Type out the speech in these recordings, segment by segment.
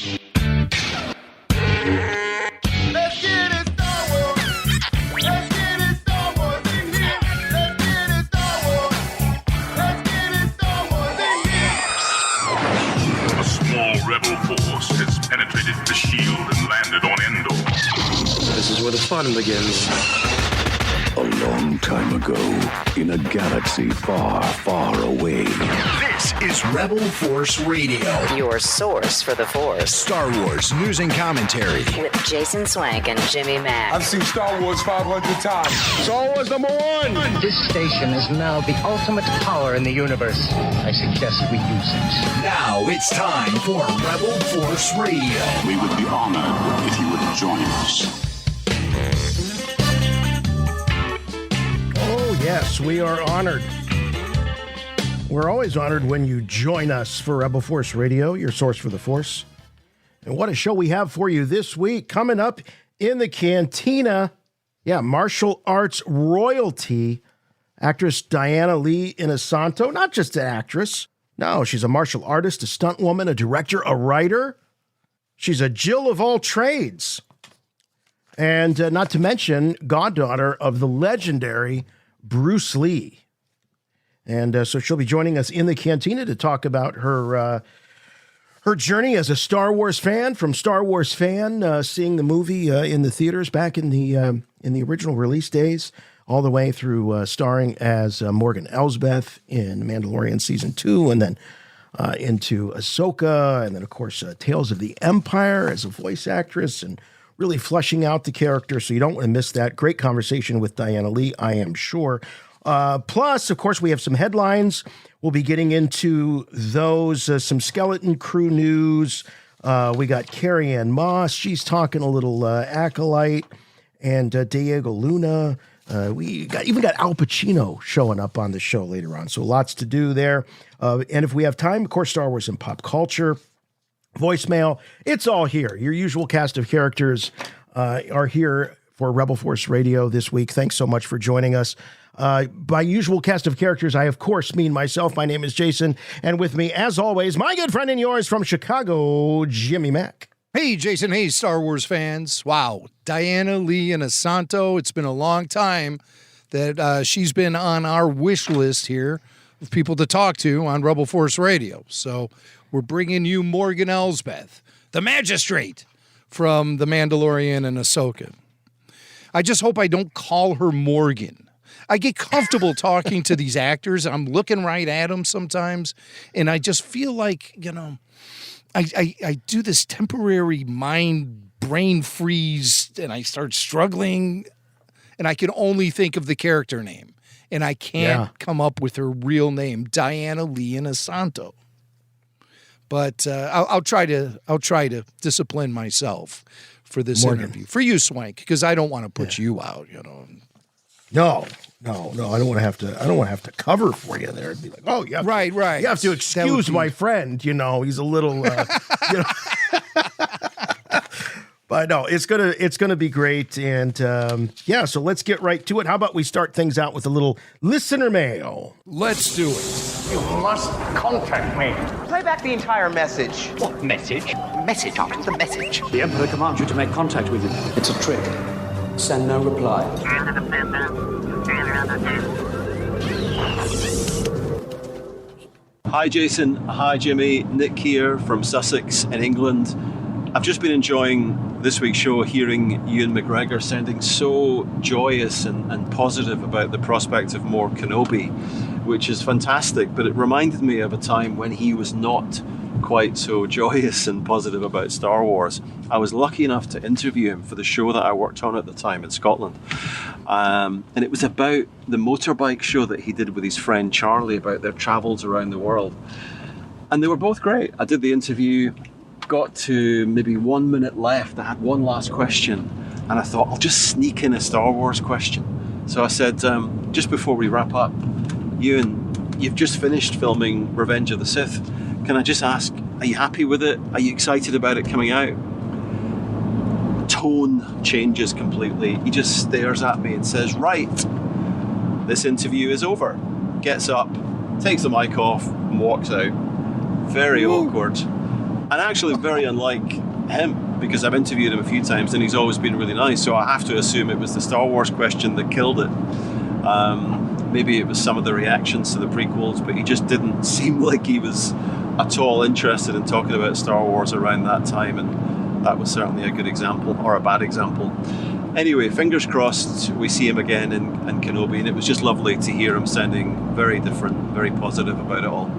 Let's get it Star Wars. Let's get it Star Wars in here. Let's get it Star Wars. Let's get it Star Wars in here. A small rebel force has penetrated the shield and landed on Endor. This is where the fun begins. A long time ago, in a galaxy far, far away. This is Rebel Force Radio. Your source for the Force. Star Wars news and commentary. With Jason Swank and Jimmy Mack. I've seen Star Wars 500 times. Star Wars #1! This station is now the ultimate power in the universe. I suggest we use it. Now it's time for Rebel Force Radio. We would be honored if you would join us. Oh, yes, we are honored. We're always honored when you join us for Rebel Force Radio, your source for the Force. And what a show we have for you this week. Coming up in the Cantina, martial arts royalty, actress Diana Lee Inosanto. Not just an actress. No, she's a martial artist, a stunt woman, a director, a writer. She's a Jill of all trades. And not to mention, goddaughter of the legendary Bruce Lee. And so she'll be joining us in the Cantina to talk about her journey as a Star Wars fan, from Star Wars fan, seeing the movie in the theaters back in the original release days, all the way through starring as Morgan Elsbeth in Mandalorian Season 2, and then into Ahsoka, and then, of course, Tales of the Empire as a voice actress, and really fleshing out the character, so you don't want to miss that. Great conversation with Diana Lee, I am sure. Plus, of course, we have some headlines. We'll be getting into those, some Skeleton Crew news. We got Carrie-Anne Moss. She's talking a little ACOLYTE, and Diego Luna. We even got Al Pacino showing up on the show later on, so lots to do there. And if we have time, of course, Star Wars and pop culture. Voicemail, it's all here. Your usual cast of characters are here for Rebel Force Radio this week. Thanks so much for joining us. By usual cast of characters, I, of course, mean myself. My name is Jason, and with me, as always, my good friend and yours from Chicago, Jimmy Mack. Hey, Jason. Hey, Star Wars fans. Wow. Diana Lee Inosanto. It's been a long time that she's been on our wish list here of people to talk to on Rebel Force Radio. So we're bringing you Morgan Elsbeth, the magistrate from The Mandalorian and Ahsoka. I just hope I don't call her Morgan. I get comfortable talking to these actors. I'm looking right at them sometimes, and I just feel like, I do this temporary brain freeze, and I start struggling, and I can only think of the character name, and I can't come up with her real name, Diana Lee Inosanto. But I'll try to discipline myself for this interview. For you, Swank, because I don't want to put you out, No, I don't want to have to cover for you there. It'd be like, oh, yeah, right. You have to excuse my friend. He's a little, But no, it's gonna be great, and so let's get right to it. How about we start things out with a little listener mail? Let's do it. You must contact me. Play back the entire message. What message? Message after the message. The Emperor commands you to make contact with him. It's a trick. Send no reply. Hi Jason, hi Jimmy, Nick here from Sussex in England. I've just been enjoying this week's show, hearing Ewan McGregor sounding so joyous and positive about the prospect of more Kenobi, which is fantastic, but it reminded me of a time when he was not quite so joyous and positive about Star Wars. I was lucky enough to interview him for the show that I worked on at the time in Scotland. And it was about the motorbike show that he did with his friend Charlie, about their travels around the world. And they were both great. I did the interview, got to maybe 1 minute left. I had one last question, and I thought, I'll just sneak in a Star Wars question. So I said, just before we wrap up, Ewan, you've just finished filming Revenge of the Sith. Can I just ask, are you happy with it? Are you excited about it coming out? Tone changes completely. He just stares at me and says, right, this interview is over. Gets up, takes the mic off, and walks out. Very awkward. and actually very unlike him, because I've interviewed him a few times and he's always been really nice, so I have to assume it was the Star Wars question that killed it. Maybe it was some of the reactions to the prequels, but he just didn't seem like he was at all interested in talking about Star Wars around that time, and that was certainly a good example, or a bad example. Anyway, fingers crossed we see him again in Kenobi, and it was just lovely to hear him sounding very different, very positive about it all.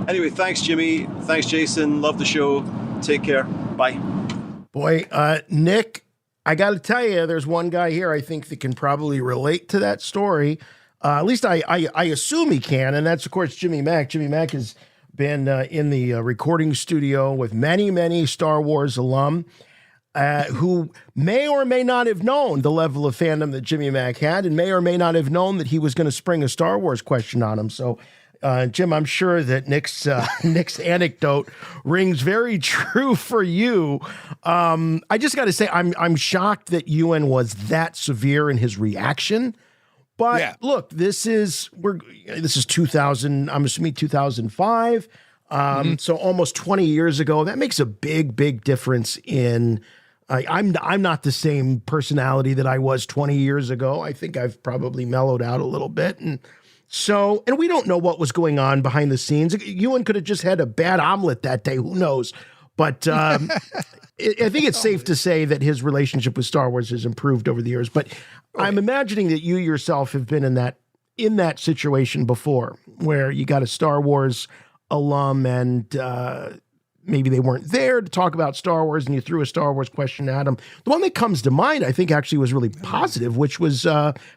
Anyway, thanks Jimmy, thanks Jason, love the show, take care, bye. Boy, Nick, I got to tell you, there's one guy here I think that can probably relate to that story. At least I assume he can, and that's, of course, Jimmy Mack. Jimmy Mack has been in the recording studio with many, many Star Wars alum who may or may not have known the level of fandom that Jimmy Mack had, and may or may not have known that he was going to spring a Star Wars question on him. So, Jim, I'm sure that Nick's anecdote rings very true for you. I just got to say, I'm shocked that Ewan was that severe in his reaction. But look, this is 2000. I'm assuming 2005. So almost 20 years ago. That makes a big, big difference in. I'm not the same personality that I was 20 years ago. I think I've probably mellowed out a little bit, and we don't know what was going on behind the scenes. Ewan could have just had a bad omelet that day. Who knows? But I think it's safe to say that his relationship with Star Wars has improved over the years. But I'm imagining that you yourself have been in that situation before, where you got a Star Wars alum and maybe they weren't there to talk about Star Wars, and you threw a Star Wars question at them. The one that comes to mind, I think, actually was really positive, which was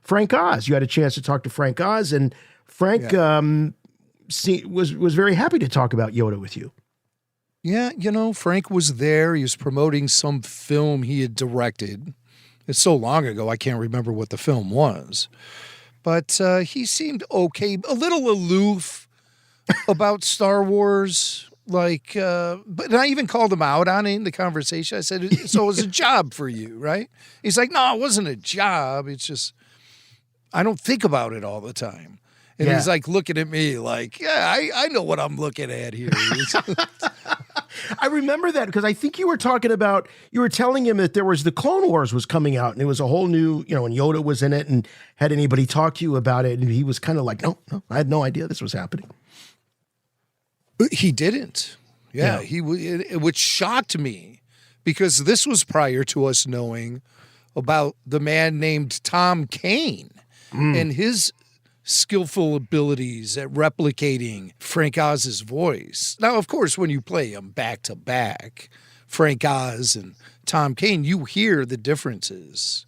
Frank Oz. You had a chance to talk to Frank Oz, and Frank was very happy to talk about Yoda with you. Yeah, Frank was there. He was promoting some film he had directed. It's so long ago, I can't remember what the film was. But he seemed okay, a little aloof about Star Wars. But I even called him out on it in the conversation. I said, so it was a job for you, right? He's like, no, it wasn't a job. It's just, I don't think about it all the time. And he's like looking at me like, yeah, I know what I'm looking at here. I remember that because I think you were telling him that there was the Clone Wars was coming out, and it was a whole new, and Yoda was in it, and had anybody talk to you about it? And he was kind of like, no, I had no idea this was happening. He didn't. Yeah. Which shocked me because this was prior to us knowing about the man named Tom Kane and his skillful abilities at replicating Frank Oz's voice. Now, of course, when you play them back to back, Frank Oz and Tom Kane, you hear the differences.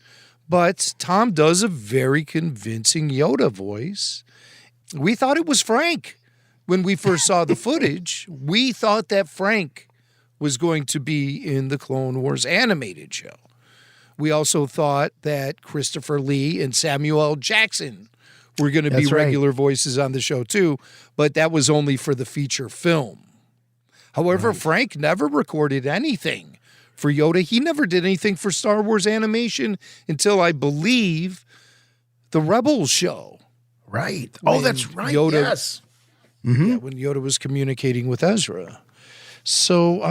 But Tom does a very convincing Yoda voice. We thought it was Frank. When we first saw the footage, we thought that Frank was going to be in the Clone Wars animated show. We also thought that Christopher Lee and Samuel L. Jackson were going to be regular voices on the show too, but that was only for the feature film. However, Frank never recorded anything for Yoda. He never did anything for Star Wars animation until, I believe, the Rebels show. Right. Oh, that's right. Yes. Yeah, when Yoda was communicating with Ezra. So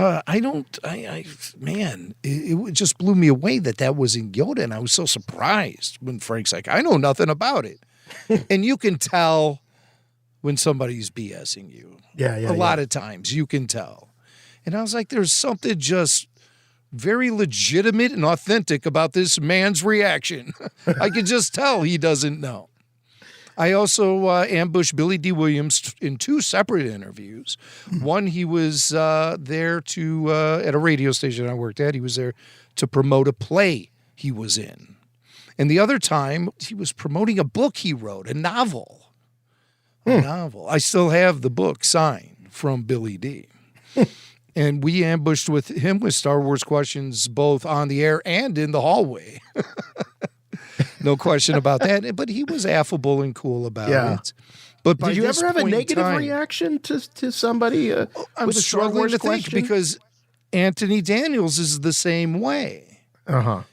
it just blew me away that was in Yoda, and I was so surprised when Frank's like, I know nothing about it. And you can tell when somebody's BSing you. A lot of times you can tell. And I was like, there's something just very legitimate and authentic about this man's reaction. I could just tell he doesn't know. I also ambushed Billy D. Williams in two separate interviews. One, he was there at a radio station I worked at. He was there to promote a play he was in. And the other time, he was promoting a book he wrote, a novel. A novel. I still have the book signed from Billy D. And we ambushed with him with Star Wars questions both on the air and in the hallway. No question about that. But he was affable and cool about it. But did you ever have a negative reaction to somebody I'm with a Star struggling Wars to question? think because Anthony Daniels is the same way.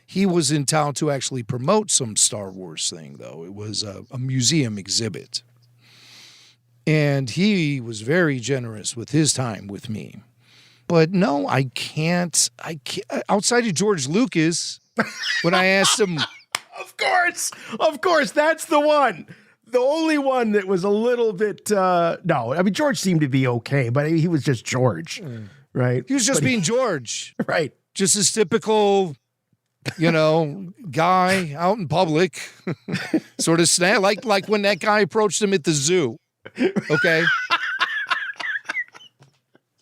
He was in town to actually promote some Star Wars thing, though. It was a museum exhibit. And he was very generous with his time with me. But no, I can't. Outside of George Lucas, when I asked him, of course, that's the one. The only one that was a little bit, no, I mean, George seemed to be okay, but he was just George, right? He was just being George. Right. Just his typical, guy out in public, sort of snap, like when that guy approached him at the zoo. Okay.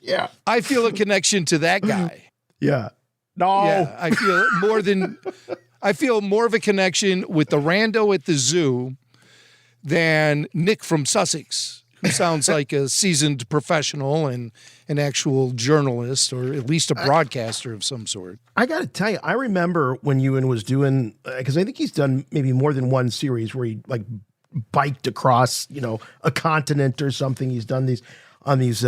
Yeah. I feel a connection to that guy. Yeah. No. Yeah, I feel more of a connection with the rando at the zoo than Nick from Sussex, who sounds like a seasoned professional and an actual journalist, or at least a broadcaster of some sort. I got to tell you, I remember when Ewan was doing, because I think he's done maybe more than one series where he like biked across, a continent or something. He's done these on these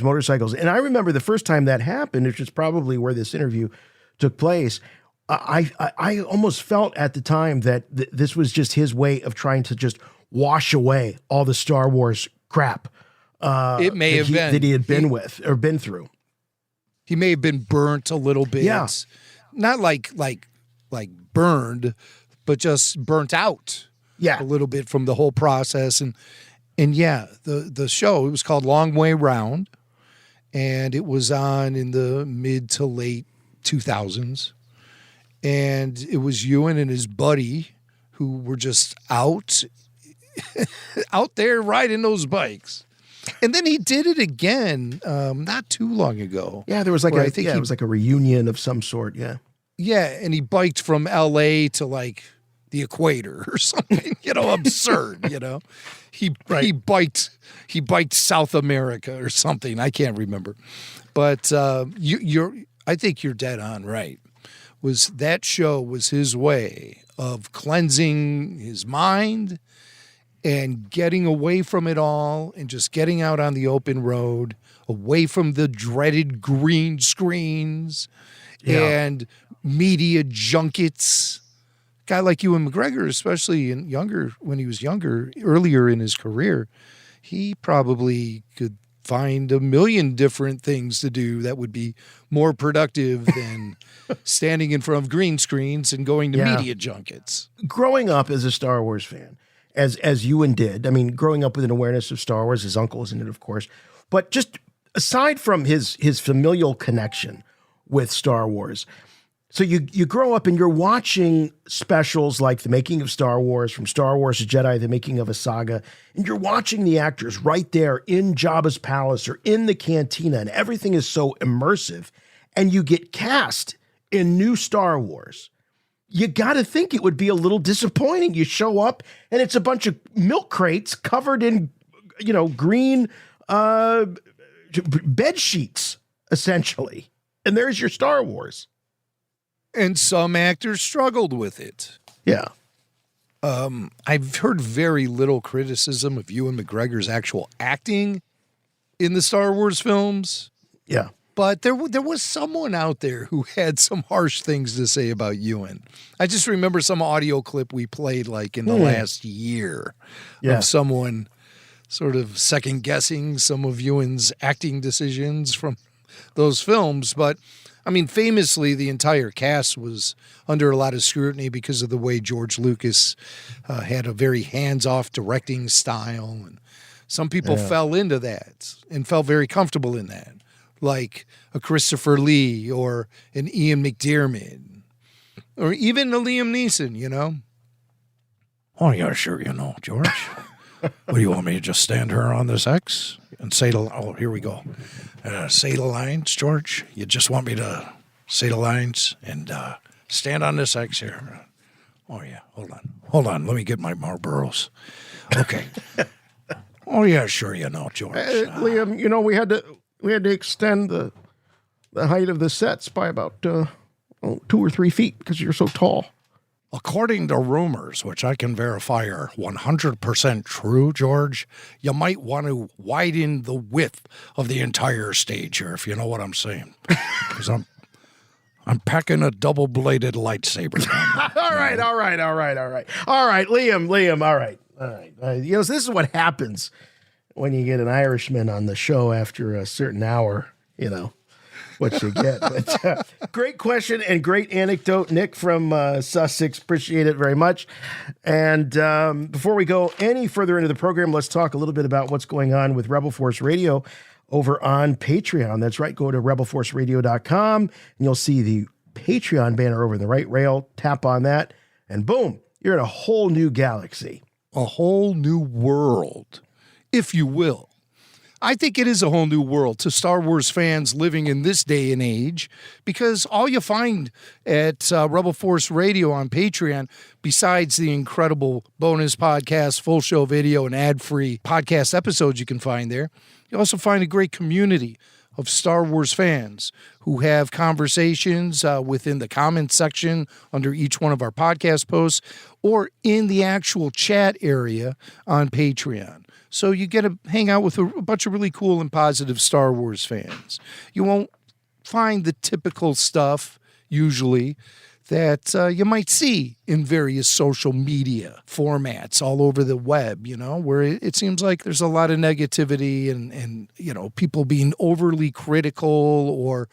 motorcycles. And I remember the first time that happened, which is probably where this interview took place. I almost felt at the time that this was just his way of trying to just wash away all the Star Wars crap. It may have been that he had been through. He may have been burnt a little bit. Yeah. Not like burned, but just burnt out. Yeah. A little bit from the whole process. And yeah, the show, it was called Long Way Round, and it was on in the mid to late 2000s. And it was Ewan and his buddy who were just out there riding those bikes. And then he did it again not too long ago. Yeah, there was it was like a reunion of some sort, yeah. Yeah, and he biked from LA to like the equator or something, absurd, He biked South America or something. I can't remember. But I think you're dead on right. That show was his way of cleansing his mind and getting away from it all and just getting out on the open road, away from the dreaded green screens and media junkets. Guy like Ewan McGregor, especially when he was younger, earlier in his career, he probably could find a million different things to do that would be more productive than standing in front of green screens and going to media junkets. Growing up as a Star Wars fan, as Ewan did, I mean, growing up with an awareness of Star Wars, his uncle is in it, of course, but just aside from his familial connection with Star Wars, so you grow up and you're watching specials like The Making of Star Wars, from Star Wars to Jedi, The Making of a Saga, and you're watching the actors right there in Jabba's palace or in the cantina, and everything is so immersive, and you get cast in new Star Wars. You got to think it would be a little disappointing. You show up and it's a bunch of milk crates covered in, green bed sheets, essentially. And there's your Star Wars. And some actors struggled with it. Yeah. I've heard very little criticism of Ewan McGregor's actual acting in the Star Wars films. Yeah. But there was someone out there who had some harsh things to say about Ewan. I just remember some audio clip we played in the last year of someone sort of second-guessing some of Ewan's acting decisions from those films. But, I mean, famously, the entire cast was under a lot of scrutiny because of the way George Lucas had a very hands-off directing style. And some people fell into that and felt very comfortable in that, like a Christopher Lee or an Ian McDiarmid or even a Liam Neeson, Oh, yeah, sure, George. What do you want me to just stand her on this X and say here we go. Say the lines, George. You just want me to say the lines and stand on this X here. Oh, yeah, hold on. Let me get my Marlboros. Okay. Oh, yeah, sure, George. Liam, we had to extend the height of the sets by about 2 or 3 feet because you're so tall. According to rumors, which I can verify are 100% true, George, you might want to widen the width of the entire stage here, if you know what I'm saying. Because I'm packing a double-bladed lightsaber. All right, Liam, all right. So this is what happens when you get an Irishman on the show after a certain hour, what you get. But, great question and great anecdote, Nick from Sussex. Appreciate it very much. And before we go any further into the program, let's talk a little bit about what's going on with Rebel Force Radio over on Patreon. That's right. Go to rebelforceradio.com and you'll see the Patreon banner over in the right rail. Tap on that and boom, you're in a whole new galaxy. A whole new world, if you will. I think it is a whole new world to Star Wars fans living in this day and age, because all you find at Rebel Force Radio on Patreon, besides the incredible bonus podcast, full show video, and ad-free podcast episodes you can find there, you also find a great community of Star Wars fans who have conversations within the comments section under each one of our podcast posts or in the actual chat area on Patreon. So you get to hang out with a bunch of really cool and positive Star Wars fans. You won't find the typical stuff, usually, that you might see in various social media formats all over the web, where it seems like there's a lot of negativity and people being overly critical or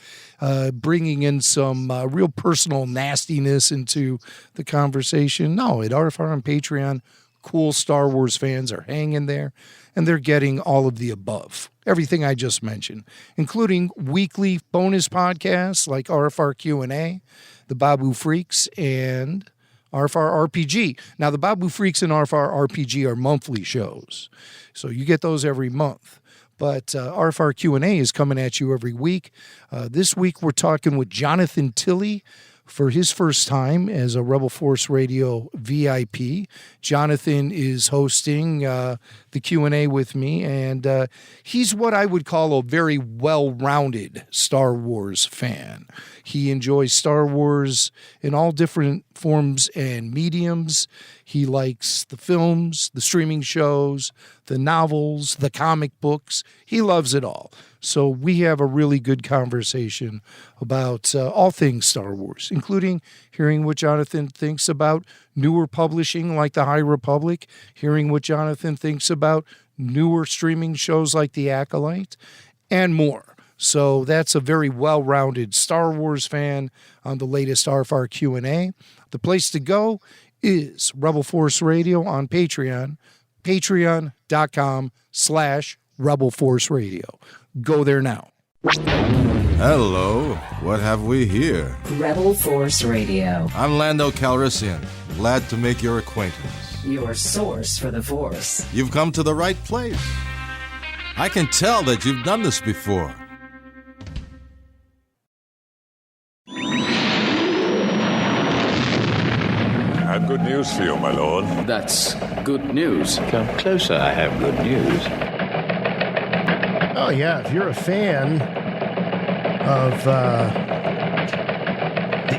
bringing in some real personal nastiness into the conversation. No, at RFR on Patreon, cool Star Wars fans are hanging there, and they're getting all of the above. Everything I just mentioned, including weekly bonus podcasts like RFR Q&A, the Babu Freaks, and RFR RPG. Now, the Babu Freaks and RFR RPG are monthly shows, so you get those every month. But RFR Q&A is coming at you every week. This week, we're talking with Jonathan Tilley for his first time as a Rebel Force Radio VIP. Jonathan is hosting the Q&A with me, and he's what I would call a very well-rounded Star Wars fan. He enjoys Star Wars in all different forms and mediums. He likes the films, the streaming shows, the novels, the comic books. He loves it all. So we have a really good conversation about all things Star Wars, including hearing what Jonathan thinks about newer publishing like the High Republic, hearing what Jonathan thinks about newer streaming shows like the ACOLYTE, and more. So that's a very well-rounded Star Wars fan on the latest RFR Q&A. The place to go is Rebel Force Radio on Patreon, patreon.com/Rebel Force Radio. Go there now. Hello, what have we here? Rebel Force Radio. I'm Lando Calrissian. Glad to make your acquaintance. Your source for the Force. You've come to the right place. I can tell that you've done this before. I have good news for you, my lord. That's good news. Come closer, I have good news. Oh, yeah. If you're a fan of the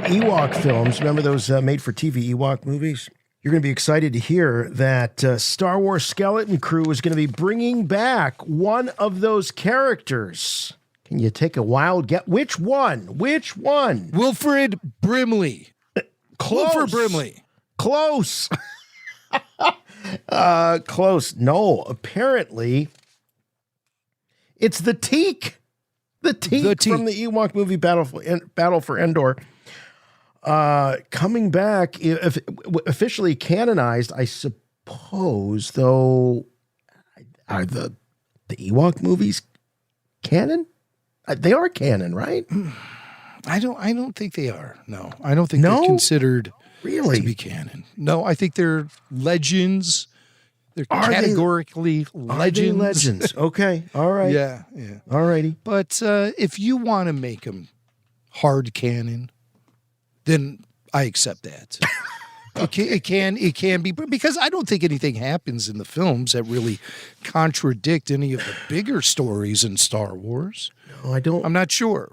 Ewok films, remember those made-for-TV Ewok movies? You're going to be excited to hear that Star Wars Skeleton Crew is going to be bringing back one of those characters. Can you take a wild guess? Which one? Which one? Wilfred Brimley. Close. Wilfred Brimley. Close. Close. No, apparently it's the Teak. The Teak from the Ewok movie Battle for Endor. Coming back, officially canonized, I suppose, though. Are the Ewok movies canon? They are canon, right? I don't think they are. No, I don't think they're considered to be canon. No, I think they're legends. They're categorically legends. Legends. Okay. All right. Yeah. All righty. But if you want to make them hard canon, then I accept that. It can be, because I don't think anything happens in the films that really contradict any of the bigger stories in Star Wars. No, I don't. I'm not sure.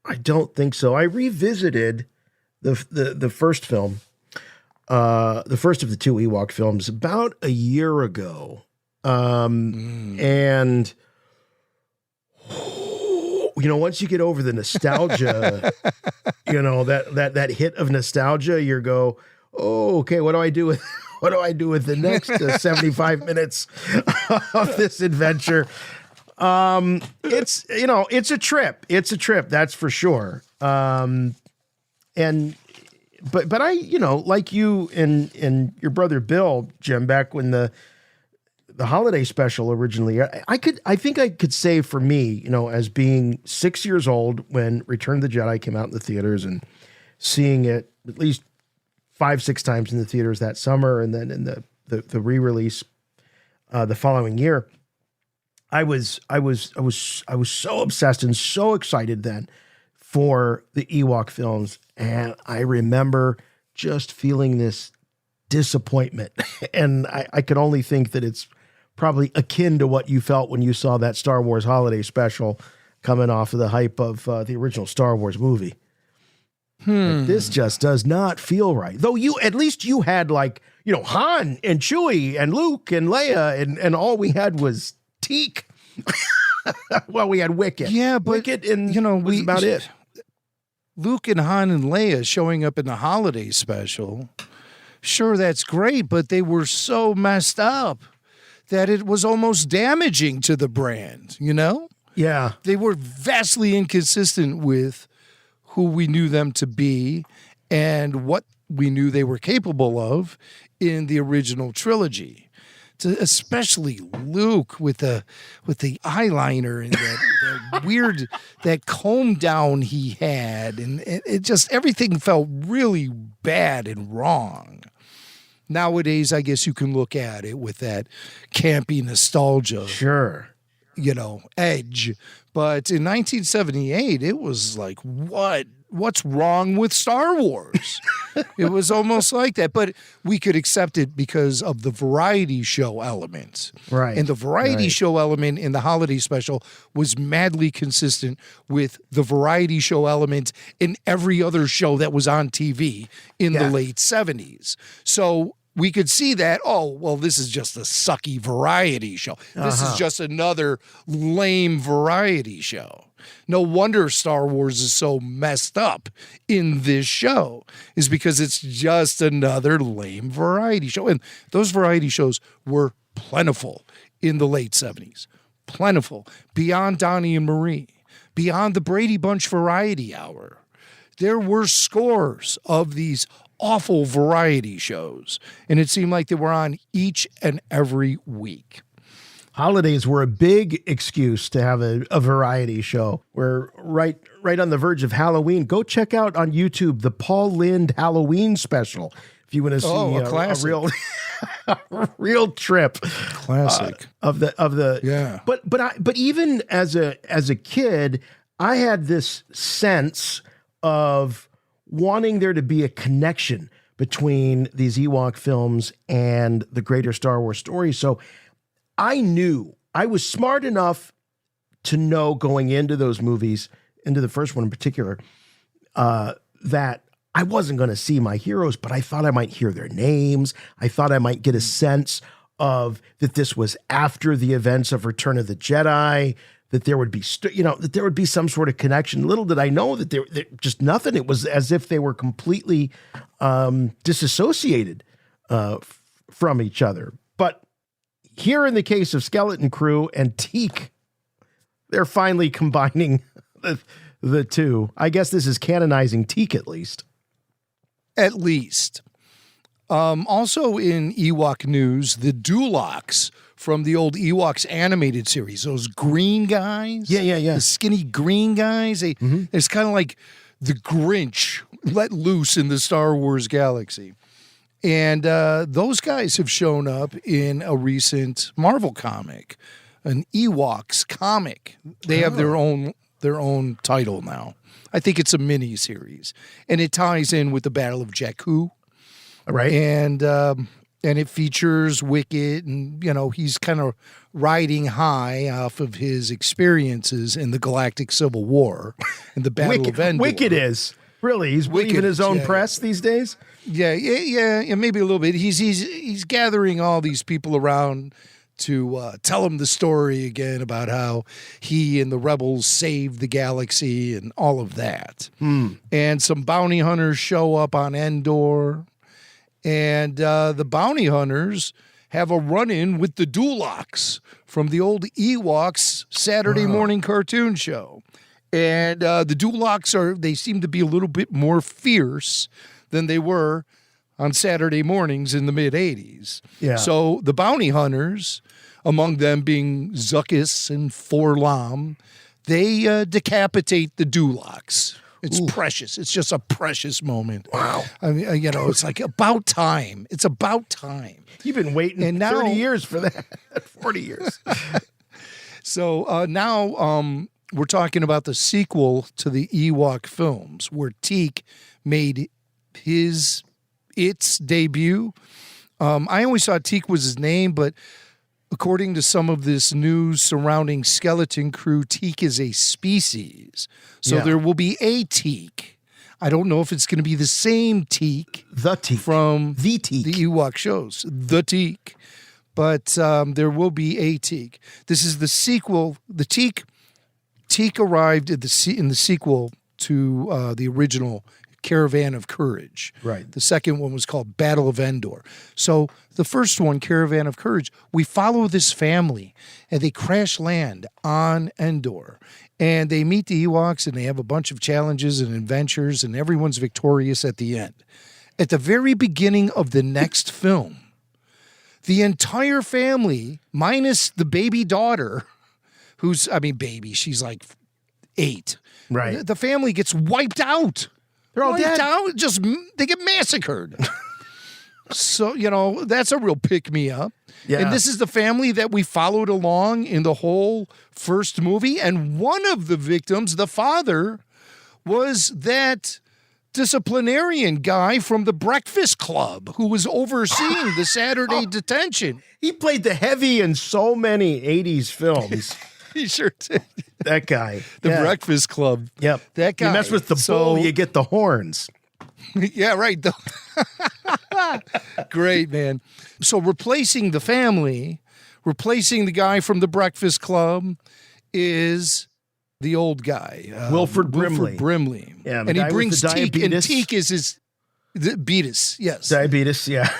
I don't think so. I revisited the first film, the first of the two Ewok films, about a year ago, and once you get over the nostalgia, that hit of nostalgia, you go, oh, okay, what do I do with the next 75 minutes of this adventure? It's it's a trip. It's a trip, that's for sure. But I, like you and your brother Bill, Jim, back when the holiday special originally, I think I could say for me, as being 6 years old when Return of the Jedi came out in the theaters and seeing it at least 5-6 times in the theaters that summer, and then in the re-release the following year, I was so obsessed and so excited then for the Ewok films, and I remember just feeling this disappointment, and I could only think that it's probably akin to what you felt when you saw that Star Wars holiday special coming off of the hype of the original Star Wars movie. This just does not feel right. Though at least you had Han and Chewie and Luke and Leia, and all we had was Teak. Well, we had Wicket. Yeah, but Wicket and was about it. Luke and Han and Leia showing up in the holiday special. Sure, that's great, but they were so messed up that it was almost damaging to the brand, Yeah. They were vastly inconsistent with who we knew them to be and what we knew they were capable of in the original trilogy. Especially Luke with the eyeliner and that weird, that comb down he had, and it just, everything felt really bad and wrong. Nowadays, I guess you can look at it with that campy nostalgia. Sure. Edge. But in 1978, it was like, what's wrong with Star Wars? It was almost like that. But we could accept it because of the variety show element. Right. And the variety show element in the holiday special was madly consistent with the variety show element in every other show that was on TV in the late 70s. So we could see that, this is just a sucky variety show. This is just another lame variety show. No wonder Star Wars is so messed up in this show, is because it's just another lame variety show. And those variety shows were plentiful in the late 70s. Plentiful. Beyond Donnie and Marie. Beyond the Brady Bunch Variety Hour. There were scores of these awful variety shows, and it seemed like they were on each and every week. Holidays were a big excuse to have a variety show. We're right on the verge of Halloween. Go check out on YouTube the Paul Lynde Halloween special if you want to see a real trip. Classic of the yeah. But even as a kid, I had this sense of wanting there to be a connection between these Ewok films and the greater Star Wars story. So I knew, I was smart enough to know going into those movies, into the first one in particular, that I wasn't going to see my heroes, but I thought I might hear their names. I thought I might get a sense of that this was after the events of Return of the Jedi, that there would be, that there would be some sort of connection. Little did I know that there just nothing. It was as if they were completely disassociated from each other. But here in the case of Skeleton Crew and Teak, they're finally combining the two. I guess this is canonizing Teak at least. At least. Also in Ewok news, the Dulocs from the old Ewoks animated series, those green guys. Yeah. The skinny green guys. It's kind of like the Grinch let loose in the Star Wars galaxy. And those guys have shown up in a recent Marvel comic, an Ewoks comic. They have their own title now. I think it's a mini series, and it ties in with the Battle of Jakku. Right. And it features Wicket, and he's kind of riding high off of his experiences in the Galactic Civil War and the Battle of Endor. Wicket is really he's believing his own press these days. Yeah, maybe a little bit. He's gathering all these people around to tell him the story again about how he and the rebels saved the galaxy and all of that. And some bounty hunters show up on Endor. And the bounty hunters have a run-in with the Dulocs from the old Ewoks Saturday morning cartoon show. And the Dulocs they seem to be a little bit more fierce than they were on Saturday mornings in the mid-'80s. Yeah. So the bounty hunters, among them being Zuckuss and Forlom, they decapitate the Dulocs. It's precious. It's just a precious moment. Wow. I mean, it's like about time. It's about time. You've been waiting And now, 30 years for that. 40 years. So now we're talking about the sequel to the Ewok films, where Teak made its debut. I always thought Teak was his name, but according to some of this news surrounding Skeleton Crew, Teak is a species. So there will be a Teak. I don't know if it's going to be the same Teak. The Teak. From the Teak. The Ewok shows. The Teak. But there will be a Teak. This is the sequel. The Teak arrived in the sequel to the original Caravan of Courage. Right. The second one was called Battle of Endor. So the first one, Caravan of Courage, we follow this family and they crash land on Endor. And they meet the Ewoks and they have a bunch of challenges and adventures and everyone's victorious at the end. At the very beginning of the next film, the entire family, minus the baby daughter, she's like 8. Right. The family gets wiped out. They're all dead. They get massacred. So, that's a real pick-me-up. Yeah. And this is the family that we followed along in the whole first movie. And one of the victims, the father, was that disciplinarian guy from the Breakfast Club who was overseeing the Saturday detention. He played the heavy in so many 80s films. He sure did. That guy. The Breakfast Club. Yep. That guy. You mess with the bull, you get the horns. Yeah, right. Great, man. So replacing the family, replacing the guy from the Breakfast Club is the old guy. Wilford Brimley. Yeah, and he brings Teak, and Teak is his Beatus, yes. Diabetes, yeah.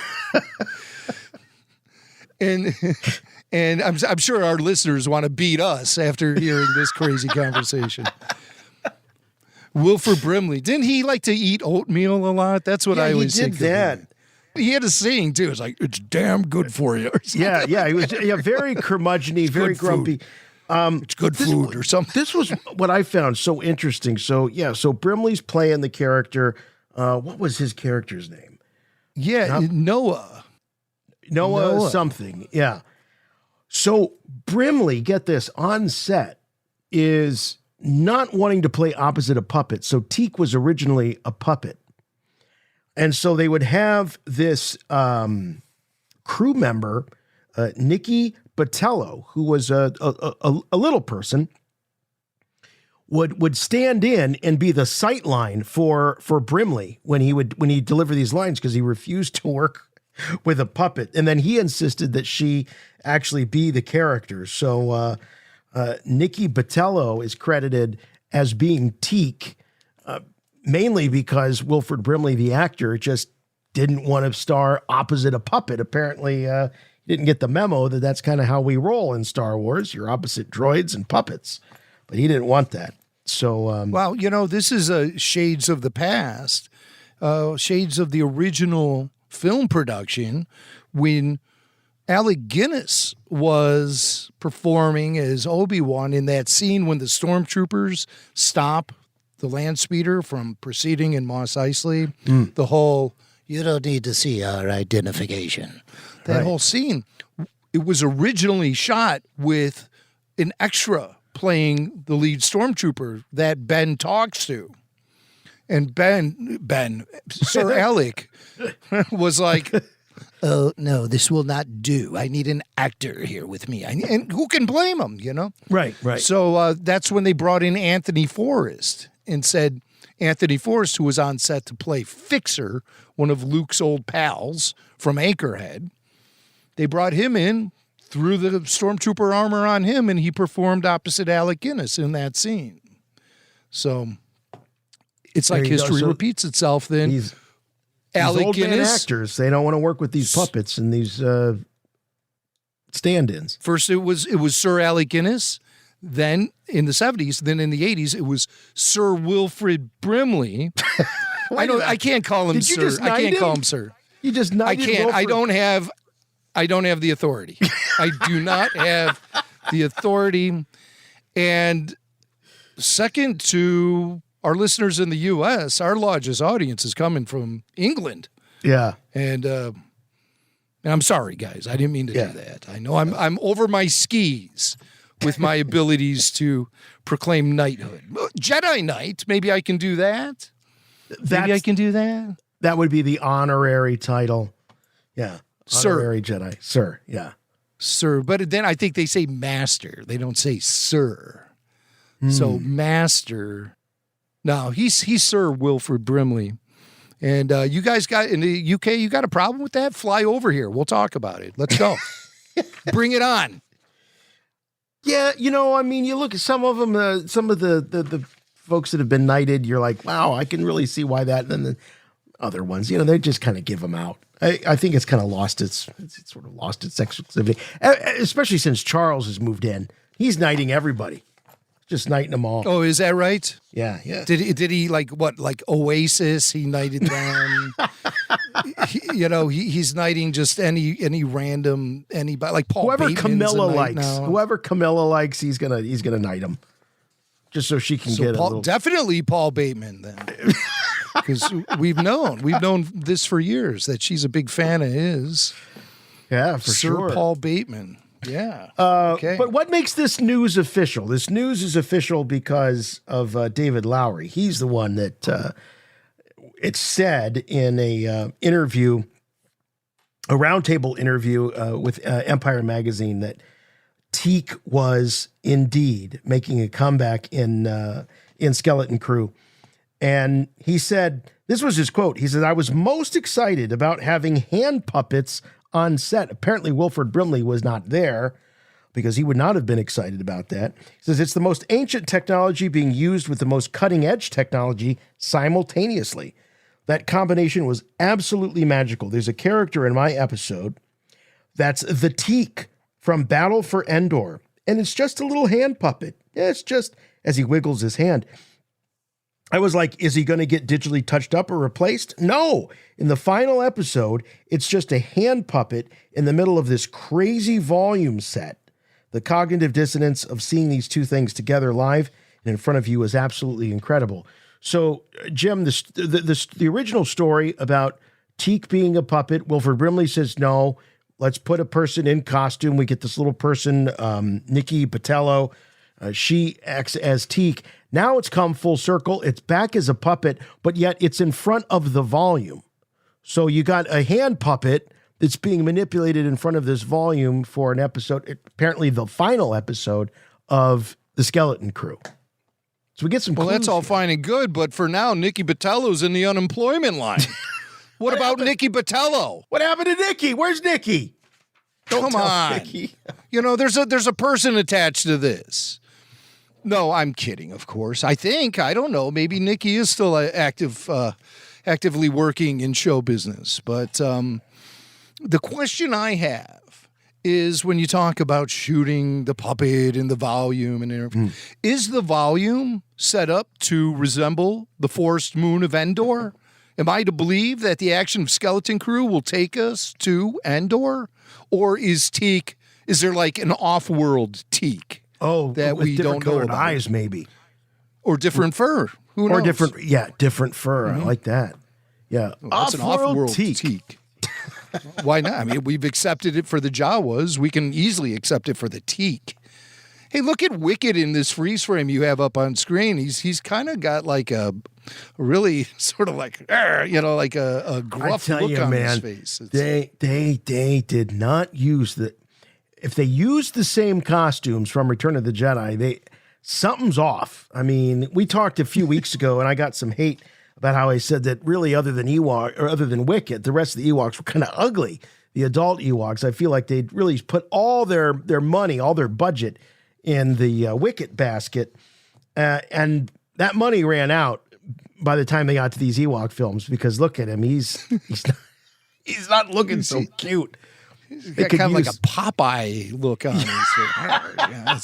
And I'm sure our listeners want to beat us after hearing this crazy conversation. Wilford Brimley, didn't he like to eat oatmeal a lot? That's what I always think. He did that. He had a saying too. It's like, it's damn good for you. Yeah. He was very curmudgeon-y, very grumpy. It's good food or something. This was what I found so interesting. So Brimley's playing the character. What was his character's name? Yeah, Noah something. Yeah. So Brimley, get this, on set is not wanting to play opposite a puppet. So Teak was originally a puppet. And so they would have this crew member, Nikki Botello, who was a little person, would stand in and be the sight line for Brimley when he delivered these lines, because he refused to work with a puppet. And then he insisted that she actually be the character. So Nikki Botello is credited as being Teak, mainly because Wilford Brimley, the actor, just didn't want to star opposite a puppet. Apparently, he didn't get the memo that that's kind of how we roll in Star Wars. You're opposite droids and puppets. But he didn't want that. So, wow, this is shades of the past, shades of the original film production when Alec Guinness was performing as Obi-Wan in that scene when the stormtroopers stop the land speeder from proceeding in Mos Eisley. The whole, you don't need to see our identification. That whole scene, it was originally shot with an extra playing the lead stormtrooper that Ben talks to. And Sir Alec was like, oh, no, this will not do. I need an actor here with me. And who can blame him, Right. So that's when they brought in Anthony Forrest and said, Anthony Forrest, who was on set to play Fixer, one of Luke's old pals from Anchorhead, they brought him in, threw the stormtrooper armor on him, and he performed opposite Alec Guinness in that scene. So it's like history repeats itself then. These Alec old man Guinness actors, they don't want to work with these puppets and these stand-ins. First, it was Sir Alec Guinness. Then in the 70s, then in the 80s, it was Sir Wilfred Brimley. I can't call him Sir. I can't call him Sir. You just knighted I can't. Wilfred. I don't have the authority. I do not have the authority. And second to our listeners in the U.S., our largest audience is coming from England. Yeah. And I'm sorry, guys. I didn't mean to do that. I know I'm over my skis with my abilities to proclaim knighthood. Jedi Knight, maybe I can do that. Maybe I can do that. That would be the honorary title. Yeah. Sir. Honorary Jedi. Sir. Yeah. Sir. But then I think they say master. They don't say sir. So master. No, he's Sir Wilfred Brimley. And you guys got, in the UK, you got a problem with that? Fly over here. We'll talk about it. Let's go. Bring it on. Yeah, I mean, you look at some of them, some of the folks that have been knighted, you're like, wow, I can really see why that. And then the other ones, they just kind of give them out. I think it's kind of lost it's sort of lost its exclusivity, especially since Charles has moved in. He's knighting everybody. Just knighting them all. Oh, is that right? Yeah. Did he like Oasis? He knighted them. He's knighting just any random anybody like Paul. Whoever Bateman's Camilla a knight likes. now. Whoever Camilla likes, he's gonna knight him, just so she can get a little. Definitely Paul Bateman then, because we've known this for years that she's a big fan of his. Yeah, for sure. Sir Paul Bateman. Yeah. Okay. But what makes this news official? This news is official because of David Lowery. He's the one that it said in a interview, a roundtable interview with Empire Magazine, that Teak was indeed making a comeback in Skeleton Crew. And he said, this was his quote. He said, "I was most excited about having hand puppets on set." Apparently, Wilfred Brimley was not there because he would not have been excited about that. He says, "It's the most ancient technology being used with the most cutting-edge technology simultaneously. That combination was absolutely magical. There's a character in my episode that's the Teak from Battle for Endor, and it's just a little hand puppet. It's just," as he wiggles his hand, I was like, is he going to get digitally touched up or replaced? No. In the final episode, it's just a hand puppet in the middle of this crazy volume set. The cognitive dissonance of seeing these two things together live and in front of you is absolutely incredible. So, Jim, the original story about Teak being a puppet, Wilfred Brimley says, no, let's put a person in costume. We get this little person, Nikki Patello. She acts as Teak. Now it's come full circle. It's back as a puppet, but yet it's in front of the volume. So you got a hand puppet that's being manipulated in front of this volume for an episode, apparently the final episode of The Skeleton Crew. So we get some clues. Well, that's all fine and good, but for now, Nikki Patello's in the unemployment line. What about Nikki Patello? What happened to Nikki? Where's Nikki? Come on. Nikki. There's a person attached to this. No, I'm kidding, of course. I don't know, maybe Nikki is still actively working in show business. But the question I have is, when you talk about shooting the puppet and the volume and everything, is the volume set up to resemble the forest moon of Endor? Am I to believe that the action of Skeleton Crew will take us to Endor? Or is there like an off-world Teak? Oh, that we don't know about. Eyes, maybe. Or different fur. Who knows? Or different fur. I like that. Yeah. That's an off-world Teak. Why not? I mean, we've accepted it for the Jawas. We can easily accept it for the Teak. Hey, look at Wicket in this freeze frame you have up on screen. He's kind of got like a really sort of like, like a gruff look on his face. They did not use the. If they used the same costumes from Return of the Jedi, something's off. I mean, we talked a few weeks ago, and I got some hate about how I said that really, other than Wicket, the rest of the Ewoks were kind of ugly. The adult Ewoks, I feel like they'd really put all their money, all their budget in the Wicket basket, and that money ran out by the time they got to these Ewok films. Because look at him, he's not looking so cute. He's They got could kind of like use- a Popeye look on his yeah,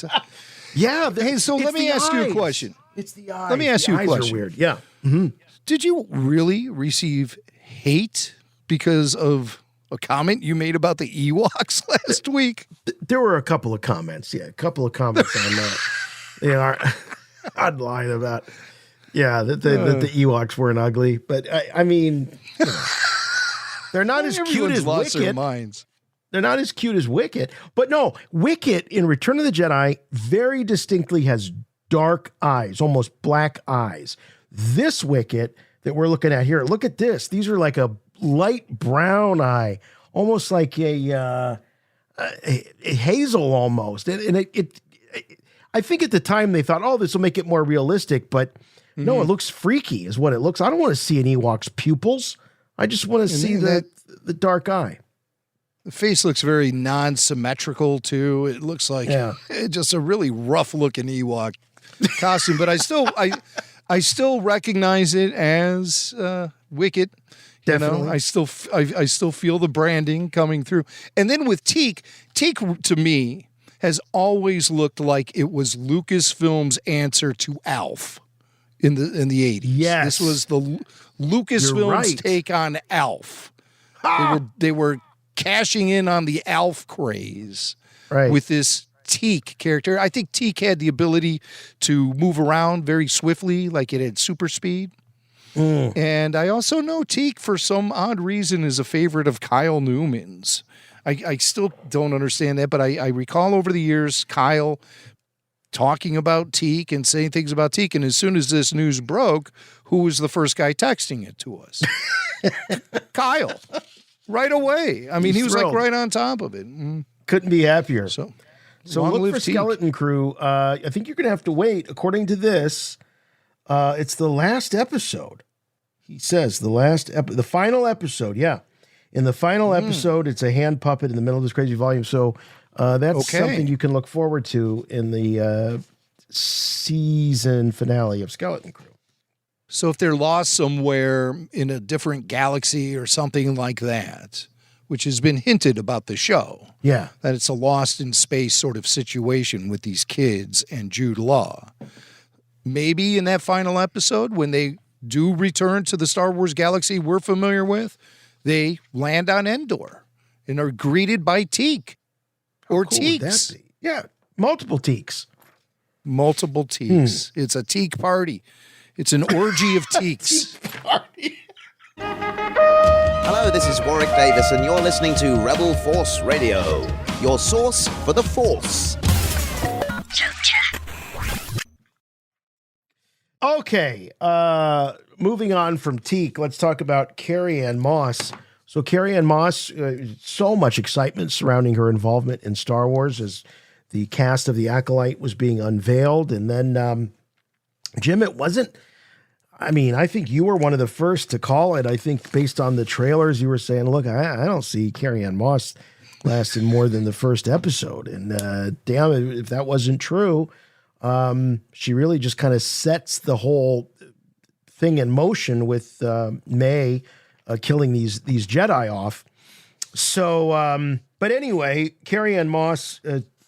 Yeah. Hey, so let me ask you a question. It's the eyes. Let me ask The you a eyes are question. weird. Yeah. Mm-hmm. Did you really receive hate because of a comment you made about the Ewoks last week? There were a couple of comments. Yeah, a couple of comments on that. They are. I'd lie about. Yeah, that the Ewoks weren't ugly, but I mean, you know, they're not as cute Everyone's as lost their Wicket. minds. They're not as cute as Wicket, but no, Wicket in Return of the Jedi very distinctly has dark eyes, almost black eyes. This Wicket that we're looking at here, look at this. These are like a light brown eye, almost like a hazel almost. And it I think at the time they thought, oh, this will make it more realistic, but no, it looks freaky is what it looks. I don't want to see an Ewok's pupils. I just want to see the dark eye. The face looks very non-symmetrical too. It looks like just a really rough-looking Ewok costume, but I still recognize it as Wicket. Definitely. You know, I still feel the branding coming through. And then with Teak to me has always looked like it was Lucasfilm's answer to Alf in the 80s. Yes. This was the Lucasfilm's take on Alf. They were cashing in on the Alf craze with this Teak character. I think Teak had the ability to move around very swiftly, like it had super speed. And I also know Teak, for some odd reason, is a favorite of Kyle Newman's. I still don't understand that, but I recall over the years Kyle talking about Teak and saying things about Teak. And as soon as this news broke, who was the first guy texting it to us? Kyle. Right away. I mean, he was thrilled. like right on top of it. Couldn't be happier. So look long for live Teak. Skeleton Crew. I think you're going to have to wait. According to this, it's the last episode. He says the final episode. Yeah. In the final episode, it's a hand puppet in the middle of this crazy volume. So that's something you can look forward to in the season finale of Skeleton Crew. So if they're lost somewhere in a different galaxy or something like that, which has been hinted about the show, Yeah. that it's a lost in space sort of situation with these kids and Jude Law, maybe in that final episode when they do return to the Star Wars galaxy we're familiar with, they land on Endor and are greeted by Teak or Cool would that Teaks. be? Yeah. Multiple Teaks. Multiple Teaks. It's a Teak party. It's an orgy of Teaks. Hello, this is Warwick Davis, and you're listening to Rebel Force Radio, your source for the Force. Okay, moving on from Teak, let's talk about Carrie-Anne Moss. So Carrie-Anne Moss, so much excitement surrounding her involvement in Star Wars as the cast of the ACOLYTE was being unveiled. And then, Jim, it wasn't, I mean, I think you were one of the first to call it. I think based on the trailers, you were saying, look, I don't see Carrie-Anne Moss lasting more than the first episode. And damn it, if that wasn't true, she really just kind of sets the whole thing in motion with May killing these Jedi off. So, but anyway, Carrie-Anne Moss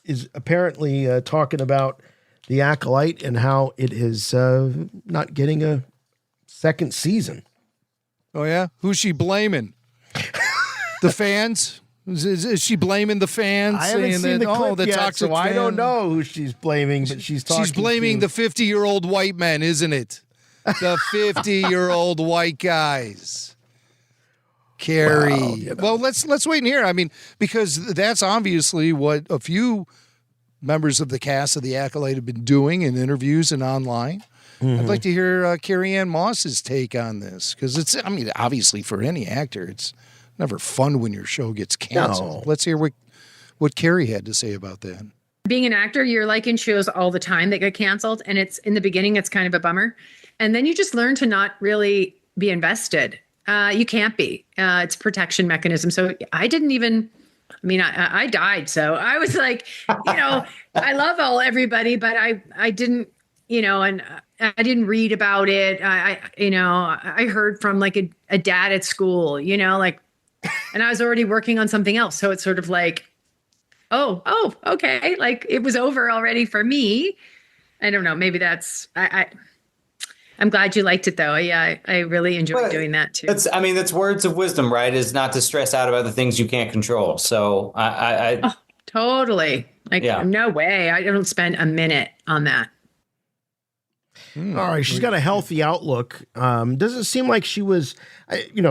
is apparently talking about the ACOLYTE and how it is not getting a second season. Oh, yeah? Who's she blaming? The fans? Is she blaming the fans? I haven't seen the clip the yet, toxic so I fan? don't know who she's blaming, but she's talking. She's blaming the 50-year-old white men, isn't it? The 50-year-old white guys. Carrie. Well, you know. Well, let's wait and hear. I mean, because that's obviously what a few members of the cast of the ACOLYTE have been doing in interviews and online. I'd like to hear Carrie-Anne Moss's take on this, because it's, I mean, obviously for any actor, it's never fun when your show gets canceled. No. Let's hear what Carrie had to say about that. Being an actor, you're like in shows all the time that get canceled, and it's in the beginning, it's kind of a bummer. And then you just learn to not really be invested. You can't be. It's a protection mechanism. So I didn't even, I mean, I died. So I was like, you know, I love everybody, but I didn't, you know, and I didn't read about it. I heard from like a dad at school, you know, like And I was already working on something else. So it's sort of like, oh, okay. Like it was over already for me. I don't know. Maybe that's, I'm glad you liked it though. Yeah, I really enjoyed doing that too. That's words of wisdom, right? Is not to stress out about the things you can't control. So Totally. Like, no way. I don't spend a minute on that. All right. She's got a healthy outlook. Doesn't seem like she was,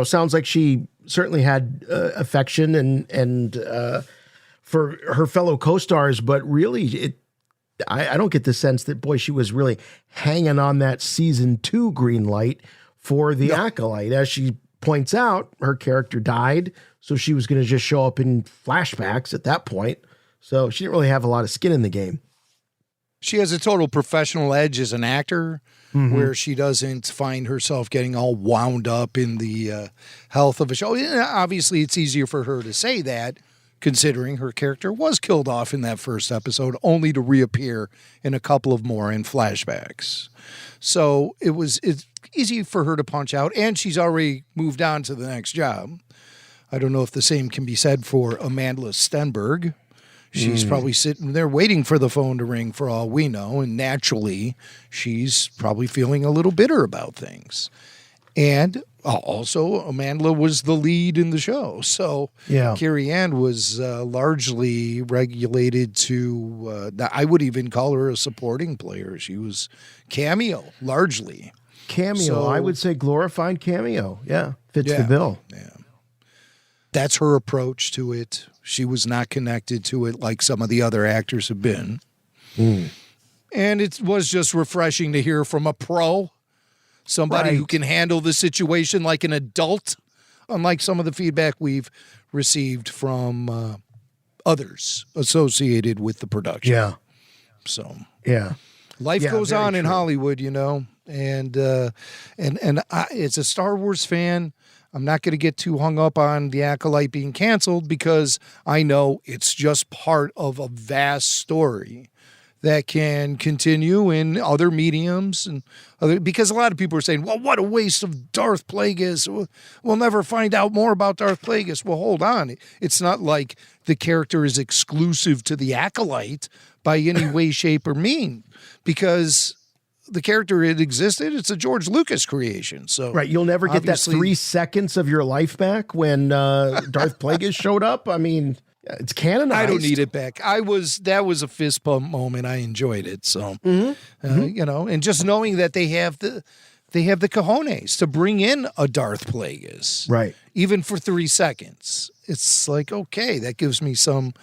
sounds like she certainly had affection and for her fellow co-stars, but really I don't get the sense that, boy, she was really hanging on that season 2 green light for the Acolyte. As she points out, her character died, so she was going to just show up in flashbacks at that point. So she didn't really have a lot of skin in the game. She has a total professional edge as an actor, where she doesn't find herself getting all wound up in the health of a show. Obviously, it's easier for her to say that, considering her character was killed off in that first episode, only to reappear in a couple of more in flashbacks. So it's easy for her to punch out, and she's already moved on to the next job. I don't know if the same can be said for Amanda Stenberg. She's probably sitting there waiting for the phone to ring for all we know, and naturally, she's probably feeling a little bitter about things. And also, Amanda was the lead in the show. So Carrie-Anne was largely regulated to, I would even call her a supporting player. She was cameo, largely. Cameo, So, I would say glorified cameo. Yeah, fits the bill. Yeah. That's her approach to it. She was not connected to it like some of the other actors have been. And it was just refreshing to hear from a pro. Somebody who can handle the situation like an adult, unlike some of the feedback we've received from others associated with the production. Yeah. So life Yeah, goes very on in true. Hollywood, and as a Star Wars fan, I'm not going to get too hung up on the Acolyte being canceled because I know it's just part of a vast story that can continue in other mediums because a lot of people are saying, well, what a waste of Darth Plagueis. We'll never find out more about Darth Plagueis. Well, hold on. It's not like the character is exclusive to the Acolyte by any way, shape, or mean, because the character had existed. It's a George Lucas creation. So You'll never get that obviously- 3 seconds of your life back when Darth Plagueis showed up. I mean, it's canonized. I don't need it back. That was a fist pump moment. I enjoyed it. So, and just knowing that they have the cojones to bring in a Darth Plagueis, right? Even for 3 seconds, it's like, okay, that gives me some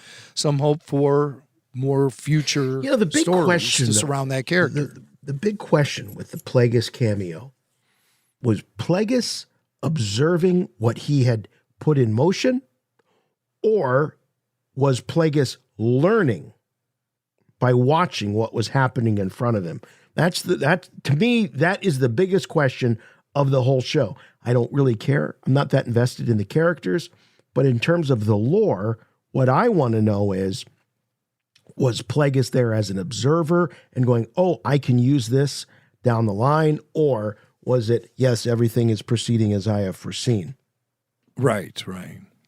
hope for more future. The big stories question to though, surround that character. The big question with the Plagueis cameo was Plagueis observing what he had put in motion, or was Plagueis learning by watching what was happening in front of him? To me, that is the biggest question of the whole show. I don't really care. I'm not that invested in the characters, but in terms of the lore, what I want to know is, was Plagueis there as an observer and going, oh, I can use this down the line? Or was it, yes, everything is proceeding as I have foreseen? Right.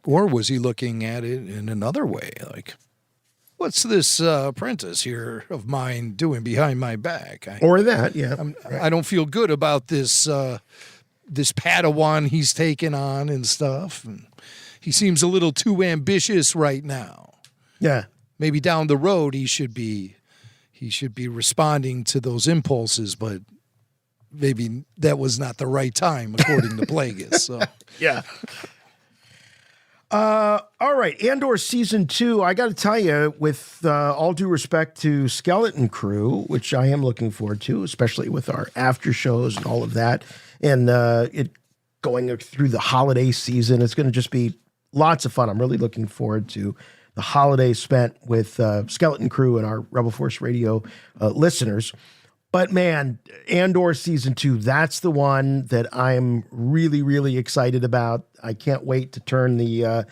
Or was he looking at it in another way? Like, what's this apprentice here of mine doing behind my back? I don't feel good about this this Padawan he's taken on and stuff. And he seems a little too ambitious right now. Yeah. Maybe down the road he should be responding to those impulses, but maybe that was not the right time, according to Plagueis. So yeah. All right, Andor season 2. I got to tell you, with all due respect to Skeleton Crew, which I am looking forward to, especially with our after shows and all of that, and it going through the holiday season, it's going to just be lots of fun. I'm really looking forward to the holidays spent with Skeleton Crew and our Rebel Force Radio listeners. But man, Andor season 2, that's the one that I'm really, really excited about. I can't wait to turn the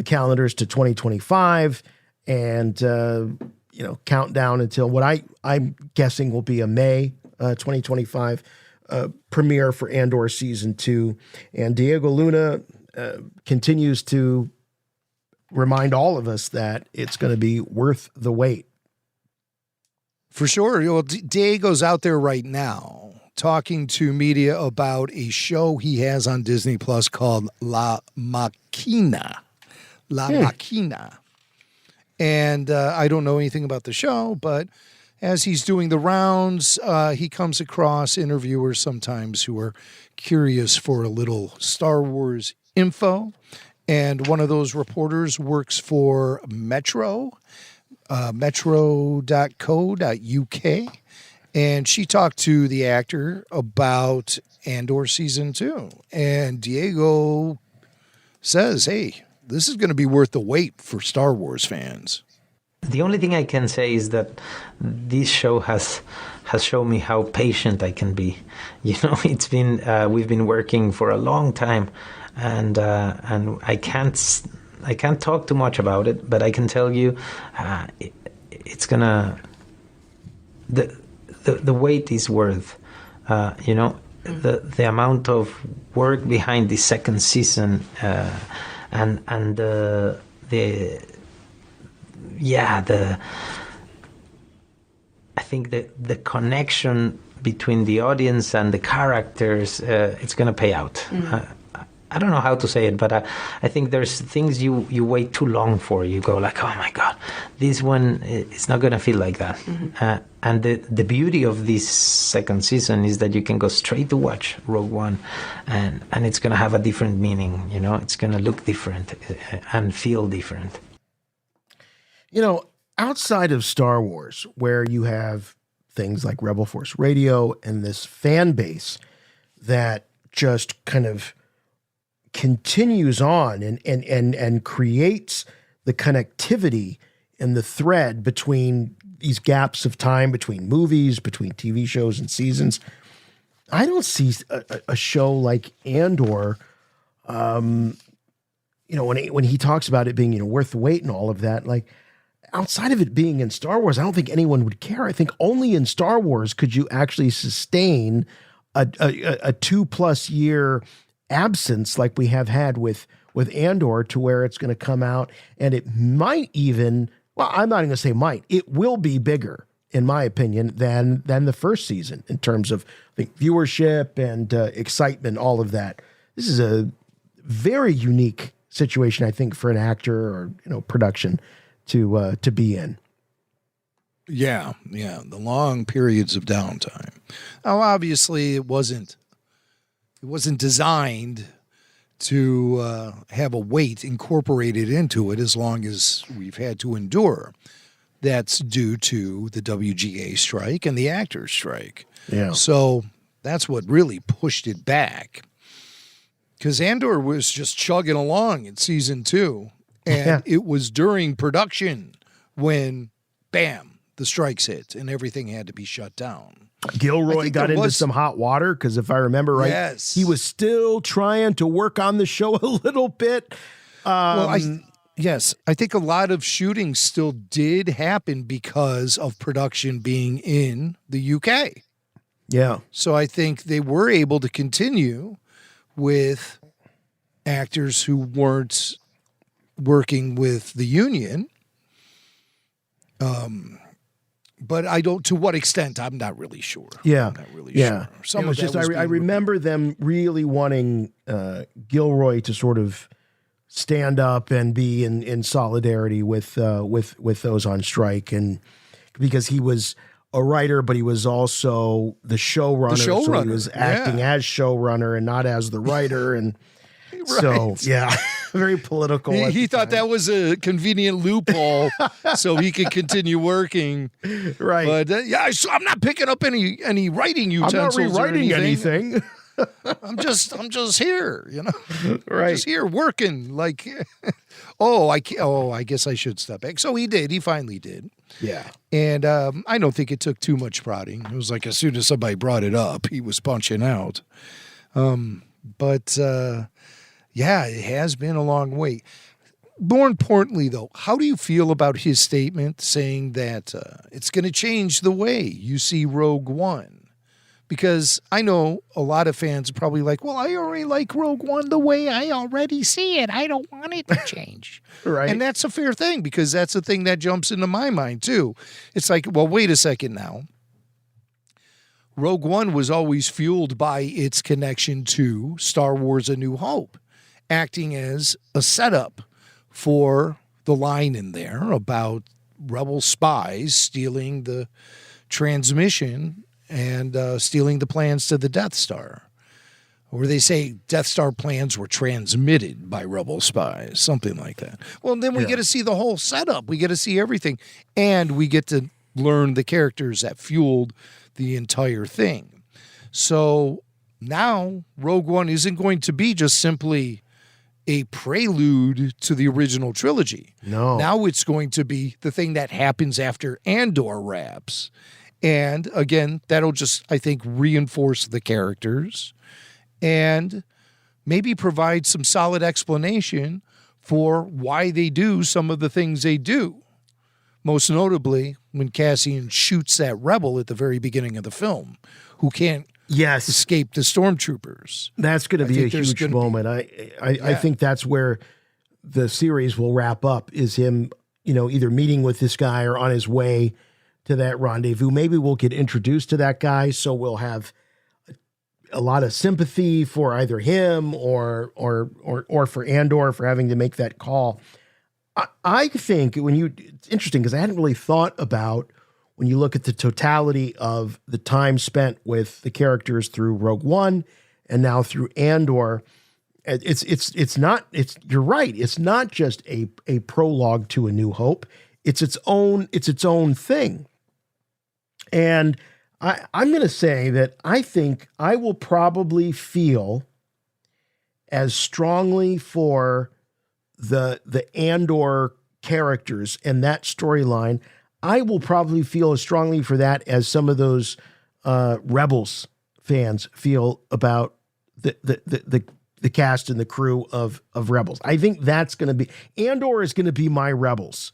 calendars to 2025 and count down until what I'm guessing will be a May 2025 premiere for Andor season 2. And Diego Luna continues to remind all of us that it's going to be worth the wait. For sure. Well, Diego's out there right now talking to media about a show he has on Disney Plus called La Machina. Machina. And I don't know anything about the show, but as he's doing the rounds, he comes across interviewers sometimes who are curious for a little Star Wars info. And one of those reporters works for Metro, metro.co.uk. And she talked to the actor about Andor Season 2. And Diego says, hey, this is going to be worth the wait for Star Wars fans. The only thing I can say is that this show has shown me how patient I can be. You know, it's been we've been working for a long time, and I can't talk too much about it, but I can tell you, it's gonna the wait is worth. You know, the amount of work behind the second season, and the I think the connection between the audience and the characters, it's going to pay out. Mm-hmm. I don't know how to say it, but I think there's things you wait too long for. You go like, oh my God, this one is not going to feel like that. Mm-hmm. And the beauty of this second season is that you can go straight to watch Rogue One, and it's going to have a different meaning. You know, it's going to look different and feel different. You know, outside of Star Wars, where you have things like Rebel Force Radio and this fan base that just kind of continues on and creates the connectivity and the thread between these gaps of time, between movies, between TV shows and seasons. I don't see a show like Andor, you know, when he talks about it being, you know, worth the wait and all of that, like, outside of it being in Star Wars, I don't think anyone would care. I think only in Star Wars could you actually sustain a 2+ year absence like we have had with Andor, to where it's going to come out and it might even, well, I'm not even going to say might, it will be bigger, in my opinion, than the first season in terms of, I think, viewership and excitement, all of that. This is a very unique situation, I think, for an actor or, you know, production to be in. Yeah, the long periods of downtime. Now, obviously, it wasn't designed to have a wait incorporated into it as long as we've had to endure. That's due to the WGA strike and the actors strike. Yeah. So that's what really pushed it back. Because Andor was just chugging along in season 2. And it was during production when, bam, the strikes hit and everything had to be shut down. Gilroy got into some hot water because, if I remember right, yes, he was still trying to work on the show a little bit. I think a lot of shooting still did happen because of production being in the UK. Yeah. So I think they were able to continue with actors who weren't working with the union. But I don't, to what extent, I'm not really sure. Yeah. I'm not really sure. Some of just, I remember them really wanting Gilroy to sort of stand up and be in solidarity with those on strike, and because he was a writer, but he was also the showrunner. So he was acting as showrunner and not as the writer. And so, very political. He thought that was a convenient loophole so he could continue working. Right. But I'm not picking up any writing utensils. I'm not rewriting anything. I'm just here, you know. Right. Just here working like I guess I should step back. So he did. He finally did. Yeah. And I don't think it took too much prodding. It was like as soon as somebody brought it up, he was punching out. Yeah, it has been a long wait. More importantly, though, how do you feel about his statement saying that it's going to change the way you see Rogue One? Because I know a lot of fans are probably like, well, I already like Rogue One the way I already see it. I don't want it to change. Right. And that's a fair thing, because that's the thing that jumps into my mind too. It's like, well, wait a second now. Rogue One was always fueled by its connection to Star Wars A New Hope, acting as a setup for the line in there about rebel spies stealing the transmission and stealing the plans to the Death Star. Or they say Death Star plans were transmitted by rebel spies, something like that. Well, then we get to see the whole setup. We get to see everything. And we get to learn the characters that fueled the entire thing. So now Rogue One isn't going to be just simply a prelude to the original trilogy. No. Now it's going to be the thing that happens after Andor wraps. And again, that'll just, I think, reinforce the characters and maybe provide some solid explanation for why they do some of the things they do. Most notably, when Cassian shoots that rebel at the very beginning of the film, who can't escape the stormtroopers. That's going to be a huge moment. I think that's where the series will wrap up, is him, either meeting with this guy or on his way to that rendezvous. Maybe we'll get introduced to that guy, so we'll have a lot of sympathy for either him or for Andor for having to make that call. I think it's interesting, because I hadn't really thought about, when you look at the totality of the time spent with the characters through Rogue One and now through Andor, you're right. It's not just a prologue to A New Hope. It's its own thing. And I'm going to say that I think I will probably feel as strongly for the Andor characters and that storyline. I will probably feel as strongly for that as some of those Rebels fans feel about the cast and the crew of Rebels. I think that's going to be, Andor is going to be my Rebels.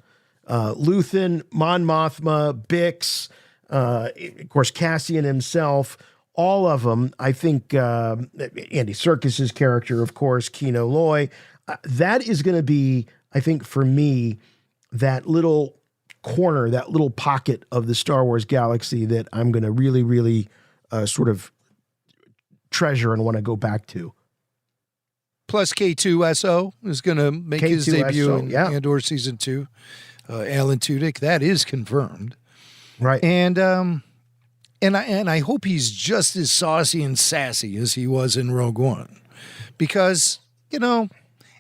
Luthen, Mon Mothma, Bix, of course, Cassian himself, all of them. I think Andy Serkis's character, of course, Kino Loy. That is going to be, I think, for me, that little corner, that little pocket of the Star Wars galaxy that I'm going to really, really sort of treasure and want to go back to. Plus K2SO is going to make his debut in Andor Season 2. Alan Tudyk, that is confirmed. Right. And I hope he's just as saucy and sassy as he was in Rogue One. Because,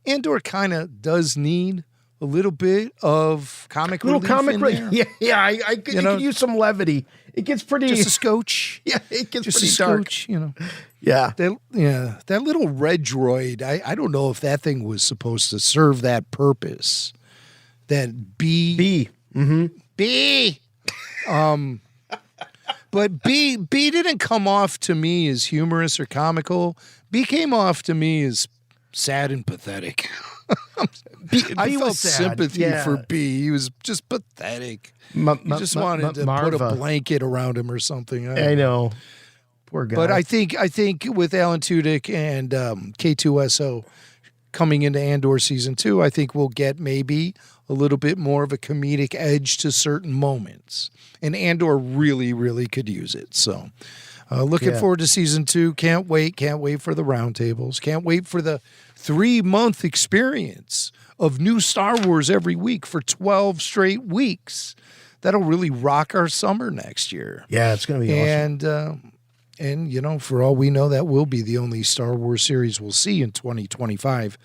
Andor kind of does need a little bit of comic relief in there. Yeah. I could use some levity. It gets pretty... Just a scotch. Yeah, it gets just pretty a dark. scotch, Yeah. That little red droid, I don't know if that thing was supposed to serve that purpose. That B. But B didn't come off to me as humorous or comical. B came off to me as sad and pathetic. I felt sympathy for B. He was just pathetic. He just wanted to put a blanket around him or something. I know. Poor guy. But I think with Alan Tudyk and K2SO coming into Andor Season 2, I think we'll get maybe a little bit more of a comedic edge to certain moments. And Andor really, really could use it. So looking forward to Season 2. Can't wait for the roundtables. Can't wait for the 3-month experience of new Star Wars every week for 12 straight weeks. That'll really rock our summer next year. Yeah, it's going to be awesome. And, for all we know, that will be the only Star Wars series we'll see in 2025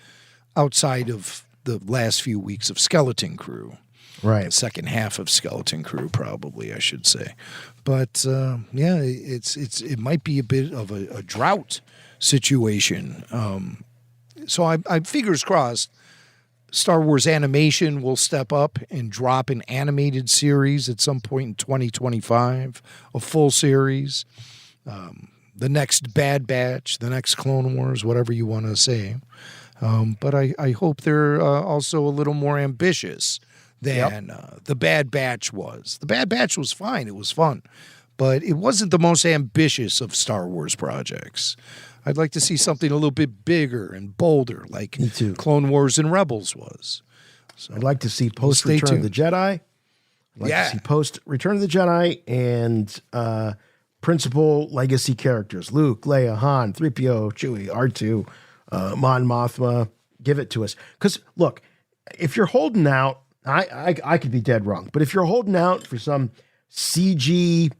outside of the last few weeks of Skeleton Crew. Right. The second half of Skeleton Crew, probably, I should say. But, it might be a bit of a drought situation. So I'm fingers crossed Star Wars animation will step up and drop an animated series at some point in 2025, a full series. The next Bad Batch, the next Clone Wars, whatever you want to say. But I hope they're also a little more ambitious than the Bad Batch was. The Bad Batch was fine. It was fun. but it wasn't the most ambitious of Star Wars projects. I'd like to see something a little bit bigger and bolder, like Clone Wars and Rebels was. So I'd like to see post Return of the Jedi. I'd like to see post Return of the Jedi and principal legacy characters: Luke, Leia, Han, 3PO, Chewie, R2, Mon Mothma. Give it to us. Because look, if you're holding out, I could be dead wrong, but if you're holding out for some CG,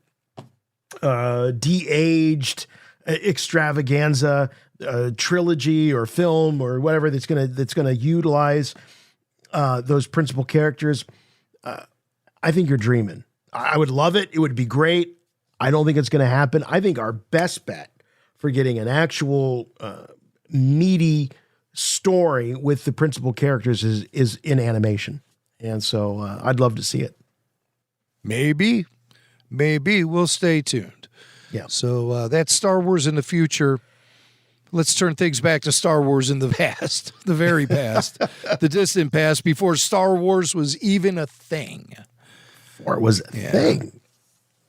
de-aged extravaganza trilogy or film or whatever that's gonna utilize those principal characters, I think you're dreaming. I would love it. It would be great. I don't think it's going to happen. I think our best bet for getting an actual meaty story with the principal characters is in animation. And so I'd love to see it. Maybe we'll stay tuned. Yeah. So that's Star Wars in the future. Let's turn things back to Star Wars in the past, the very past, the distant past, before Star Wars was even a thing. Or it was a thing.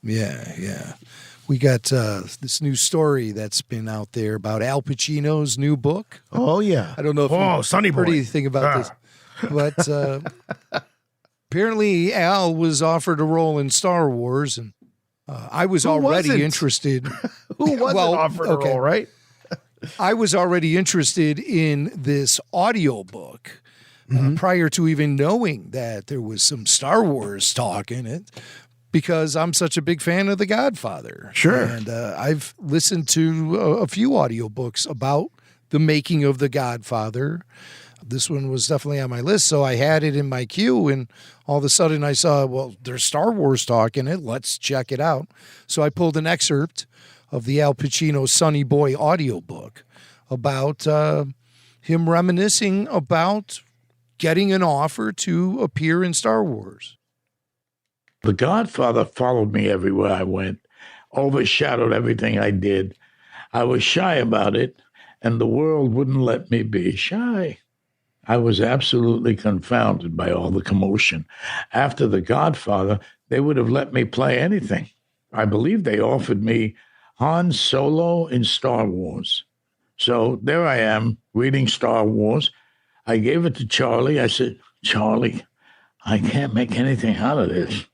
Yeah. We got this new story that's been out there about Al Pacino's new book. Oh, yeah. I don't know if you've Sonny heard Boy. anything about this. But apparently Al was offered a role in Star Wars, and I was already interested. Who wasn't offered a role, right? I was already interested in this audiobook prior to even knowing that there was some Star Wars talk in it, because I'm such a big fan of The Godfather. Sure. And I've listened to a few audiobooks about the making of The Godfather. This one was definitely on my list, so I had it in my queue, and all of a sudden I saw, well, there's Star Wars talk in it. Let's check it out. So I pulled an excerpt of the Al Pacino Sonny Boy audiobook about him reminiscing about getting an offer to appear in Star Wars. The Godfather followed me everywhere I went, overshadowed everything I did. I was shy about it, and the world wouldn't let me be shy. I was absolutely confounded by all the commotion. After The Godfather, they would have let me play anything. I believe they offered me Han Solo in Star Wars. So there I am, reading Star Wars. I gave it to Charlie. I said, Charlie, I can't make anything out of this.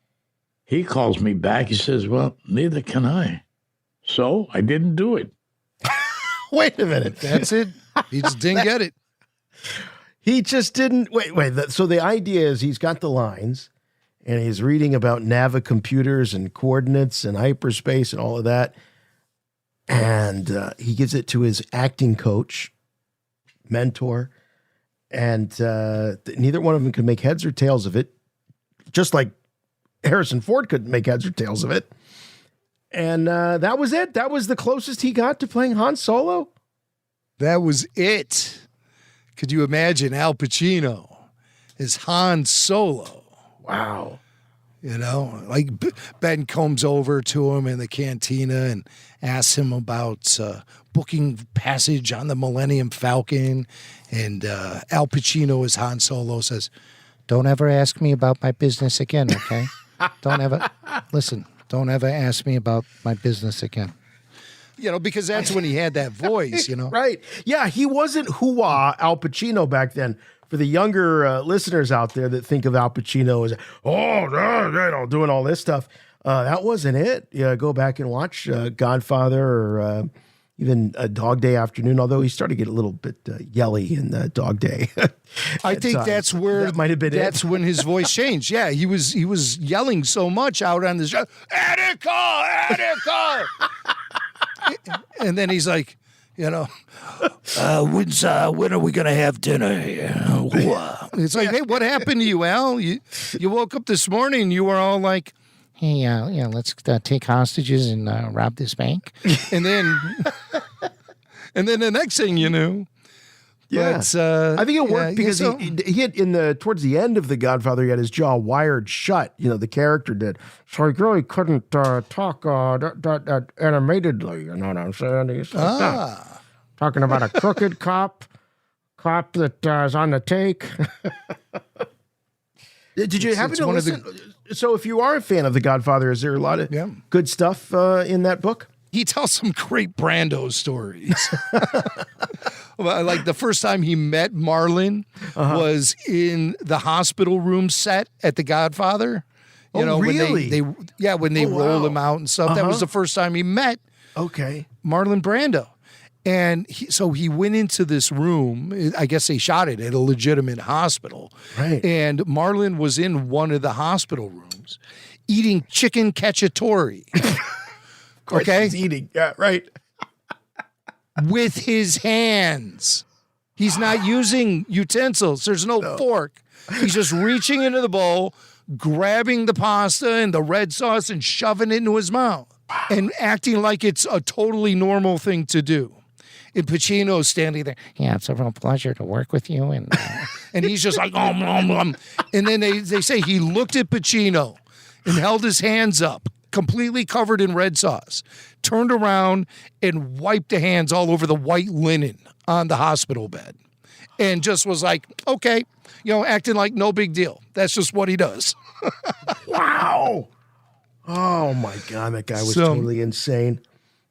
He calls me back. He says, well, neither can I. So I didn't do it. Wait a minute. That's it. He just didn't get it. He just didn't. Wait. So the idea is he's got the lines, and he's reading about navicomputers and coordinates and hyperspace and all of that. And he gives it to his acting coach, mentor, and neither one of them could make heads or tails of it, just like Harrison Ford couldn't make heads or tails of it. And that was it. That was the closest he got to playing Han Solo. That was it. Could you imagine Al Pacino as Han Solo? Wow. You know, like Ben comes over to him in the cantina and asks him about booking passage on the Millennium Falcon. And Al Pacino as Han Solo says, don't ever ask me about my business again, okay? Don't ever ask me about my business again. You know, because that's when he had that voice, you know? Right. Yeah, he wasn't hoo-ah Al Pacino back then. For the younger listeners out there that think of Al Pacino as, doing all this stuff, that wasn't it. Yeah, go back and watch Godfather or even Dog Day Afternoon, although he started to get a little bit yelly in Dog Day. I think that's where that might have been that's when his voice changed. Yeah, he was yelling so much out on the show, Attica! And then he's like, you know, when are we going to have dinner here? It's like, hey, what happened to you, Al? You woke up this morning and you were all like, hey, let's take hostages and rob this bank. And then the next thing you knew. Yeah, but, I think it worked because he had towards the end of The Godfather, he had his jaw wired shut. You know, the character did, so he really couldn't talk that animatedly. You know what I'm saying? He's like that. Talking about a crooked cop that is on the take. Did you happen it's to one of listen? So if you are a fan of The Godfather, is there a lot of good stuff in that book? He tells some great Brando stories. Like the first time he met Marlon was in the hospital room set at The Godfather. You know, really? when they roll him out and stuff. That was the first time he met Marlon Brando. And so he went into this room. I guess they shot it at a legitimate hospital. Right. And Marlon was in one of the hospital rooms eating chicken cacciatore. Okay. He's eating. Yeah, right. With his hands. He's not using utensils. There's no fork. He's just reaching into the bowl, grabbing the pasta and the red sauce and shoving it into his mouth and acting like it's a totally normal thing to do. And Pacino's standing there. Yeah, it's a real pleasure to work with you. And he's just like, And then they say he looked at Pacino and held his hands up, completely covered in red sauce, turned around and wiped the hands all over the white linen on the hospital bed and just was like, okay, acting like no big deal. That's just what he does. Wow. Oh, my God. That guy was totally insane.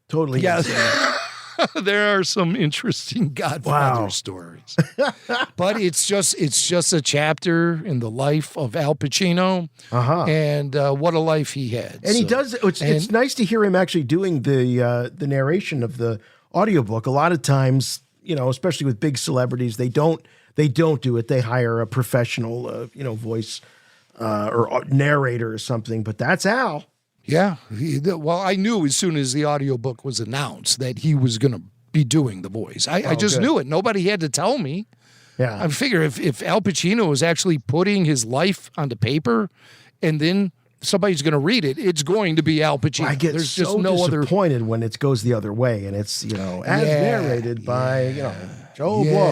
Totally insane. There are some interesting Godfather stories. But it's just a chapter in the life of Al Pacino and what a life he had. And he does. It's nice to hear him actually doing the narration of the audiobook. A lot of times, especially with big celebrities, they don't do it. They hire a professional, voice or narrator or something. But that's Al. Yeah. Well, I knew as soon as the audiobook was announced that he was going to be doing the voice. I just knew it. Nobody had to tell me. Yeah. I figure if Al Pacino is actually putting his life onto paper and then somebody's going to read it, it's going to be Al Pacino. I get There's so just no disappointed when it goes the other way and it's, as narrated by, Joe Blow.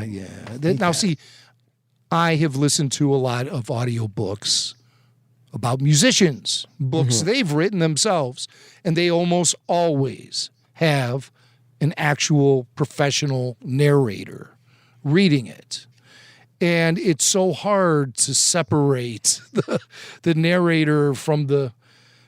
Yeah. Now, see, I have listened to a lot of audiobooks about musicians, books they've written themselves, and they almost always have an actual professional narrator reading it. And it's so hard to separate the narrator from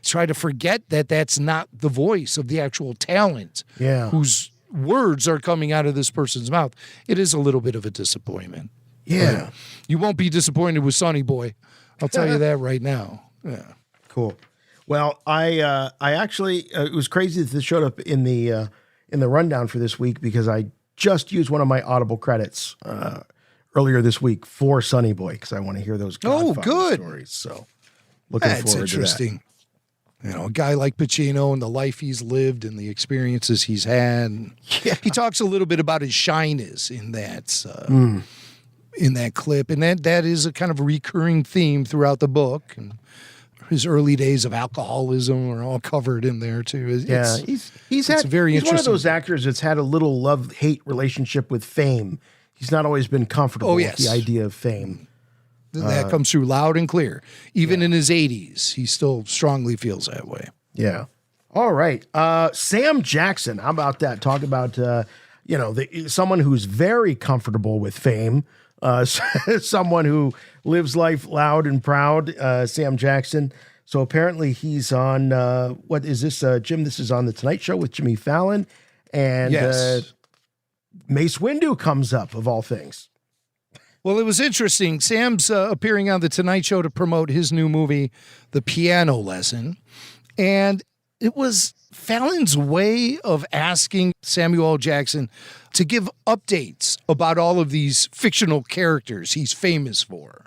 try to forget that that's not the voice of the actual talent whose words are coming out of this person's mouth. It is a little bit of a disappointment. Yeah. You won't be disappointed with Sonny Boy. I'll tell you that right now. Yeah. Cool. Well, I actually it was crazy that this showed up in the rundown for this week because I just used one of my Audible credits earlier this week for Sonny Boy because I want to hear those Godfather stories. So looking forward to that. That's interesting. A guy like Pacino and the life he's lived and the experiences he's had. Yeah. He talks a little bit about his shyness in that in that clip, and that is a kind of a recurring theme throughout the book. And his early days of alcoholism are all covered in there too. He's one of those actors that's had a little love-hate relationship with fame. He's not always been comfortable with the idea of fame. That comes through loud and clear. Even in his 80s, he still strongly feels that way. Yeah. All right. Sam Jackson, how about that? Talk about, someone who's very comfortable with fame. Someone who lives life loud and proud, Sam Jackson. So apparently he's on, what is this, Jim? This is on The Tonight Show with Jimmy Fallon. And Mace Windu comes up, of all things. Well, it was interesting. Sam's appearing on The Tonight Show to promote his new movie, The Piano Lesson. And it was Fallon's way of asking Samuel L. Jackson to give updates about all of these fictional characters he's famous for.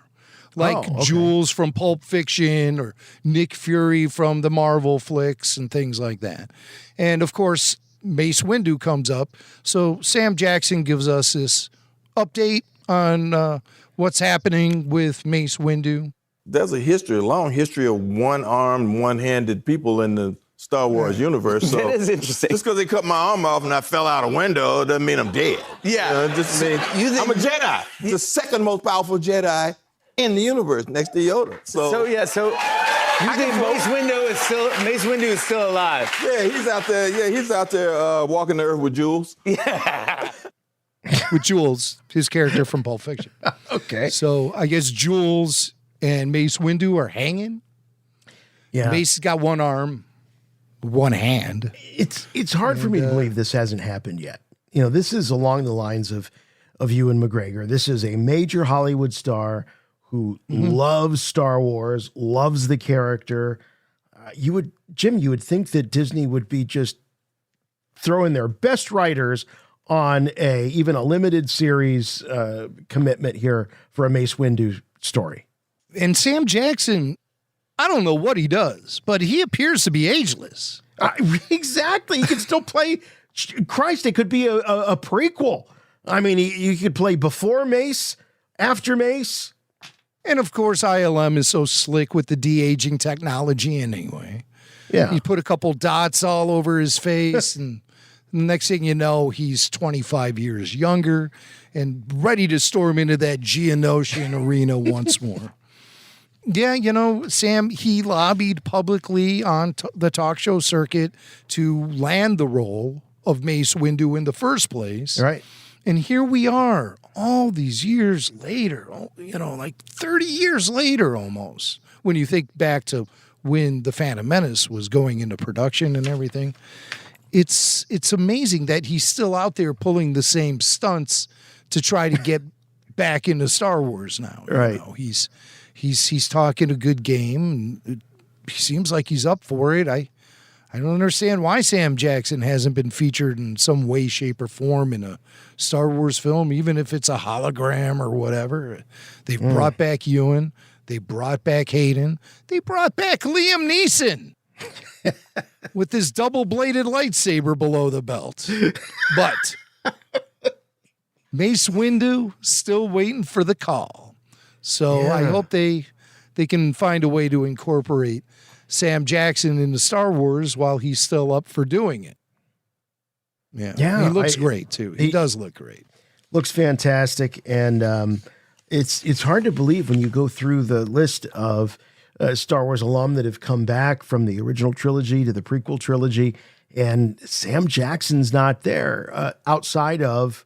Like Jules from Pulp Fiction or Nick Fury from the Marvel flicks and things like that. And, of course, Mace Windu comes up. So Sam Jackson gives us this update on what's happening with Mace Windu. There's a long history of one-armed, one-handed people in the Star Wars universe. So that is interesting. Just because they cut my arm off and I fell out a window doesn't mean I'm dead. Yeah. I'm a Jedi. The second most powerful Jedi in the universe, next to Yoda. So you think Mace Windu is still alive? Yeah, he's out there. Yeah, he's out there walking the earth with Jules. Yeah. With Jules, his character from Pulp Fiction. Okay. So I guess Jules and Mace Windu are hanging. Yeah. Mace has got one arm, one hand. It's hard for me to believe this hasn't happened yet. You know, this is along the lines of Ewan McGregor. This is a major Hollywood star who loves Star Wars, loves the character. Jim, you would think that Disney would be just throwing their best writers on even a limited series commitment here for a Mace Windu story. And Sam Jackson, I don't know what he does, but he appears to be ageless. Exactly. He could still play. Christ, it could be a prequel. I mean, you could play before Mace, after Mace. And of course, ILM is so slick with the de-aging technology anyway. Yeah. You put a couple dots all over his face, and the next thing you know, he's 25 years younger and ready to storm into that Geonosian arena once more. Yeah, you know, Sam, he lobbied publicly on the talk show circuit to land the role of Mace Windu in the first place. Right. And here we are, all these years later, you know, like 30 years later almost, when you think back to when The Phantom Menace was going into production and everything. It's amazing that he's still out there pulling the same stunts to try to get back into Star Wars now. Right. You know, he's talking a good game. And he seems like he's up for it. I don't understand why Sam Jackson hasn't been featured in some way, shape, or form in a Star Wars film, even if it's a hologram or whatever. They brought back Ewan. They brought back Hayden. They brought back Liam Neeson with his double-bladed lightsaber below the belt. But Mace Windu still waiting for the call. So I hope they can find a way to incorporate Sam Jackson into Star Wars while he's still up for doing it. Yeah. He looks great too. He does look great. Looks fantastic. And it's hard to believe when you go through the list of Star Wars alum that have come back from the original trilogy to the prequel trilogy, and Sam Jackson's not there outside of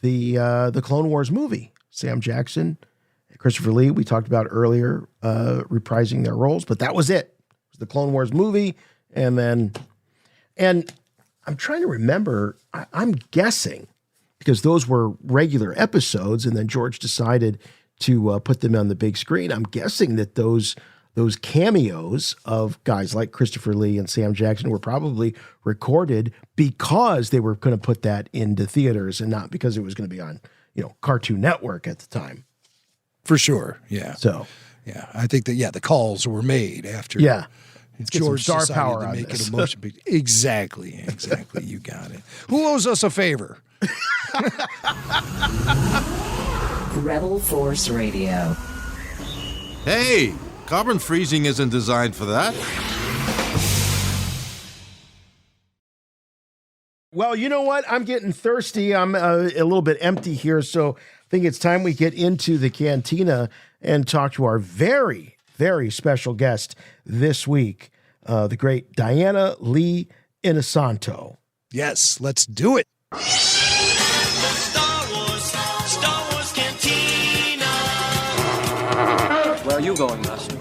the Clone Wars movie. Sam Jackson, Christopher Lee, we talked about earlier, reprising their roles, but that was it. The Clone Wars movie, and I'm trying to remember, I'm guessing, because those were regular episodes, and then George decided to put them on the big screen. I'm guessing that those cameos of guys like Christopher Lee and Sam Jackson were probably recorded because they were going to put that into theaters and not because it was going to be on, Cartoon Network at the time. For sure, yeah. So, yeah, I think that the calls were made after. Yeah. George star decided power to on make this. it a motion picture. Exactly. You got it. Who owes us a favor? Rebel Force Radio. Hey, carbon freezing isn't designed for that. Well, you know what? I'm getting thirsty. I'm a little bit empty here, so I think it's time we get into the Cantina and talk to our very, very special guest this week, the great Diana Lee Inosanto. Yes, let's do it. Star Wars Cantina. Where are you going, Master?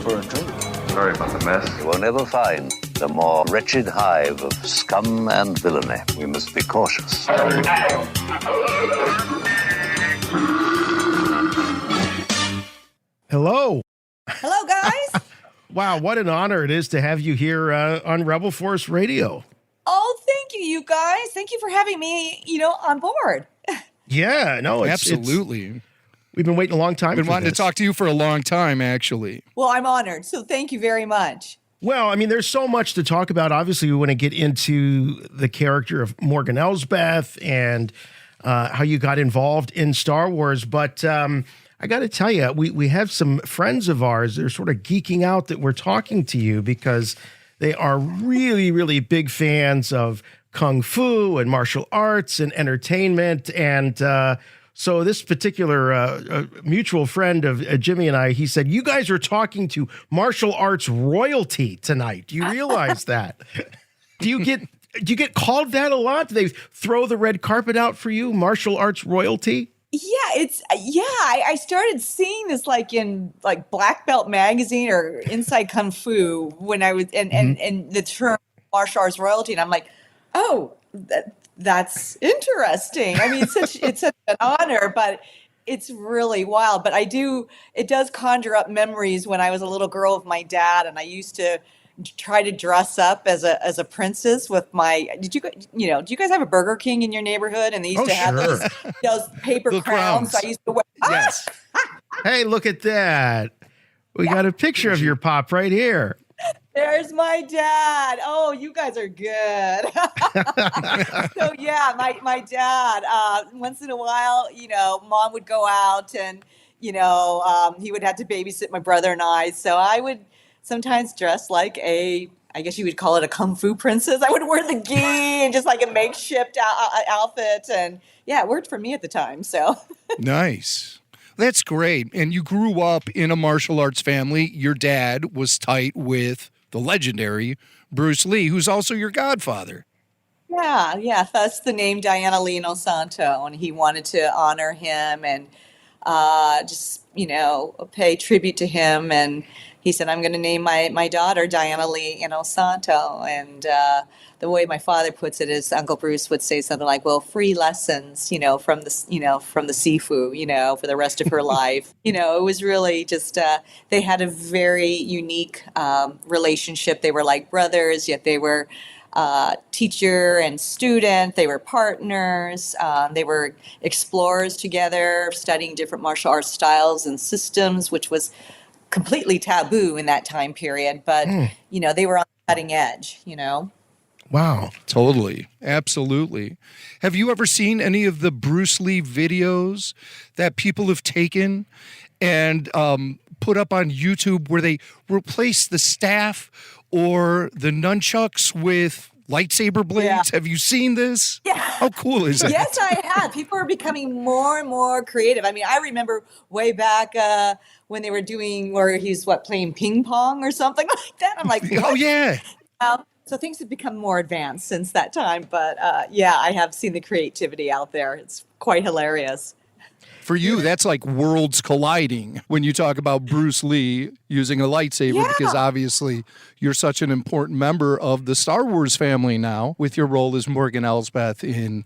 For a drink. Sorry about the mess. You will never find the more wretched hive of scum and villainy. We must be cautious. Hello. Hello, guys. Wow, what an honor it is to have you here on Rebel Force Radio. Oh, thank you, you guys. Thank you for having me, on board. Yeah, no, Absolutely. We've been waiting a long time. I've been for wanting this. to talk to you for a long time, actually. Well, I'm honored. So thank you very much. Well, I mean, there's so much to talk about. Obviously, we want to get into the character of Morgan Elsbeth and how you got involved in Star Wars. But I got to tell you, we have some friends of ours that are sort of geeking out that we're talking to you because they are really, really big fans of Kung Fu and martial arts and entertainment. And so this particular mutual friend of Jimmy and I, he said, you guys are talking to martial arts royalty tonight. Do you realize that? Do you get called that a lot? Do they throw the red carpet out for you, martial arts royalty? I started seeing this like in like Black Belt magazine or Inside Kung Fu when I was and the term martial arts royalty, and I'm like, oh, that's interesting. I mean, it's such an honor, but it's really wild. But it does conjure up memories when I was a little girl with my dad, and I used to try to dress up as a princess with my. Did you guys have a Burger King in your neighborhood? And they used to have those paper The crowns. crowns. I used to wear. Yes. Hey, look at that. We got a picture of your pop right here. There's my dad. Oh, you guys are good. So yeah, my dad. Once in a while, mom would go out, and he would have to babysit my brother and I. So I would sometimes dress like I guess you would call it a kung fu princess. I would wear the gi and just like a makeshift outfit, and yeah, it worked for me at the time. So Nice. That's great. And you grew up in a martial arts family. Your dad was tight with the legendary Bruce Lee, who's also your godfather. yeah, that's the name Diana Lee Inosanto, and he wanted to honor him and just pay tribute to him. And he said, I'm going to name my daughter Diana Lee Inosanto. And the way my father puts it is Uncle Bruce would say something like, well, free lessons, from the Sifu, for the rest of her life. It was really just, they had a very unique relationship. They were like brothers, yet they were teacher and student. They were partners. They were explorers together, studying different martial arts styles and systems, which was completely taboo in that time period. But, they were on the cutting edge, Wow. Totally. Absolutely. Have you ever seen any of the Bruce Lee videos that people have taken and put up on YouTube where they replace the staff or the nunchucks with lightsaber blades? Yeah. Have you seen this? Yeah. How cool is that? Yes, I have. People are becoming more and more creative. I mean, I remember way back when they were doing where he's playing ping pong or something like that. I'm like, Oh, what? yeah. So things have become more advanced since that time. But yeah, I have seen the creativity out there. It's quite hilarious. For you, that's like worlds colliding when you talk about Bruce Lee using a lightsaber, because obviously you're such an important member of the Star Wars family now with your role as Morgan Elsbeth in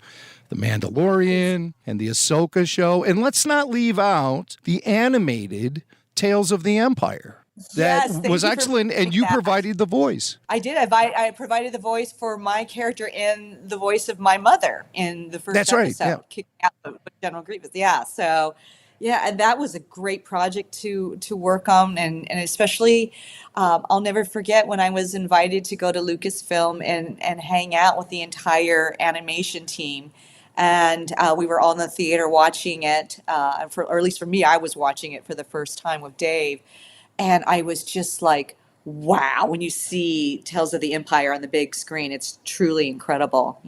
The Mandalorian and the Ahsoka show. And let's not leave out the animated Tales of the Empire. That Yes, thank was you for excellent, and mentioning you that. provided the voice. I did. I provided the voice for my character and the voice of my mother in the first That's right, episode, yeah. Kicking Out with General Grievous. Yeah. So, yeah, and that was a great project to work on, and especially, I'll never forget when I was invited to go to Lucasfilm and hang out with the entire animation team. And we were all in the theater watching it, or at least for me, I was watching it for the first time with Dave. And I was just like, wow, when you see Tales of the Empire on the big screen, it's truly incredible,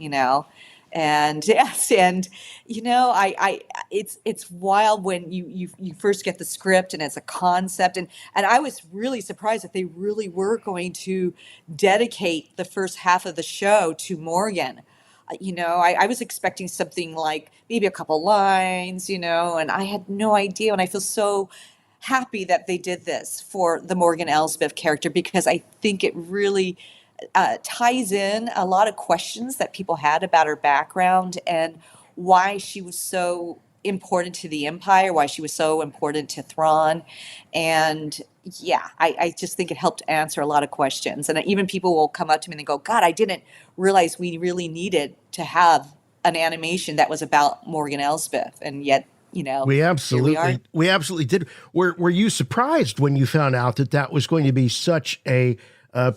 And yes, and it's wild when you first get the script and it's a concept, and I was really surprised that they really were going to dedicate the first half of the show to Morgan. I was expecting something like maybe a couple lines, and I had no idea, and I feel so happy that they did this for the Morgan Elsbeth character, because I think it really ties in a lot of questions that people had about her background and why she was so important to the Empire, why she was so important to Thrawn. And yeah, I just think it helped answer a lot of questions. And even people will come up to me and they go, God, I didn't realize we really needed to have an animation that was about Morgan Elsbeth. And yet, we absolutely did. Were you surprised when you found out that was going to be such a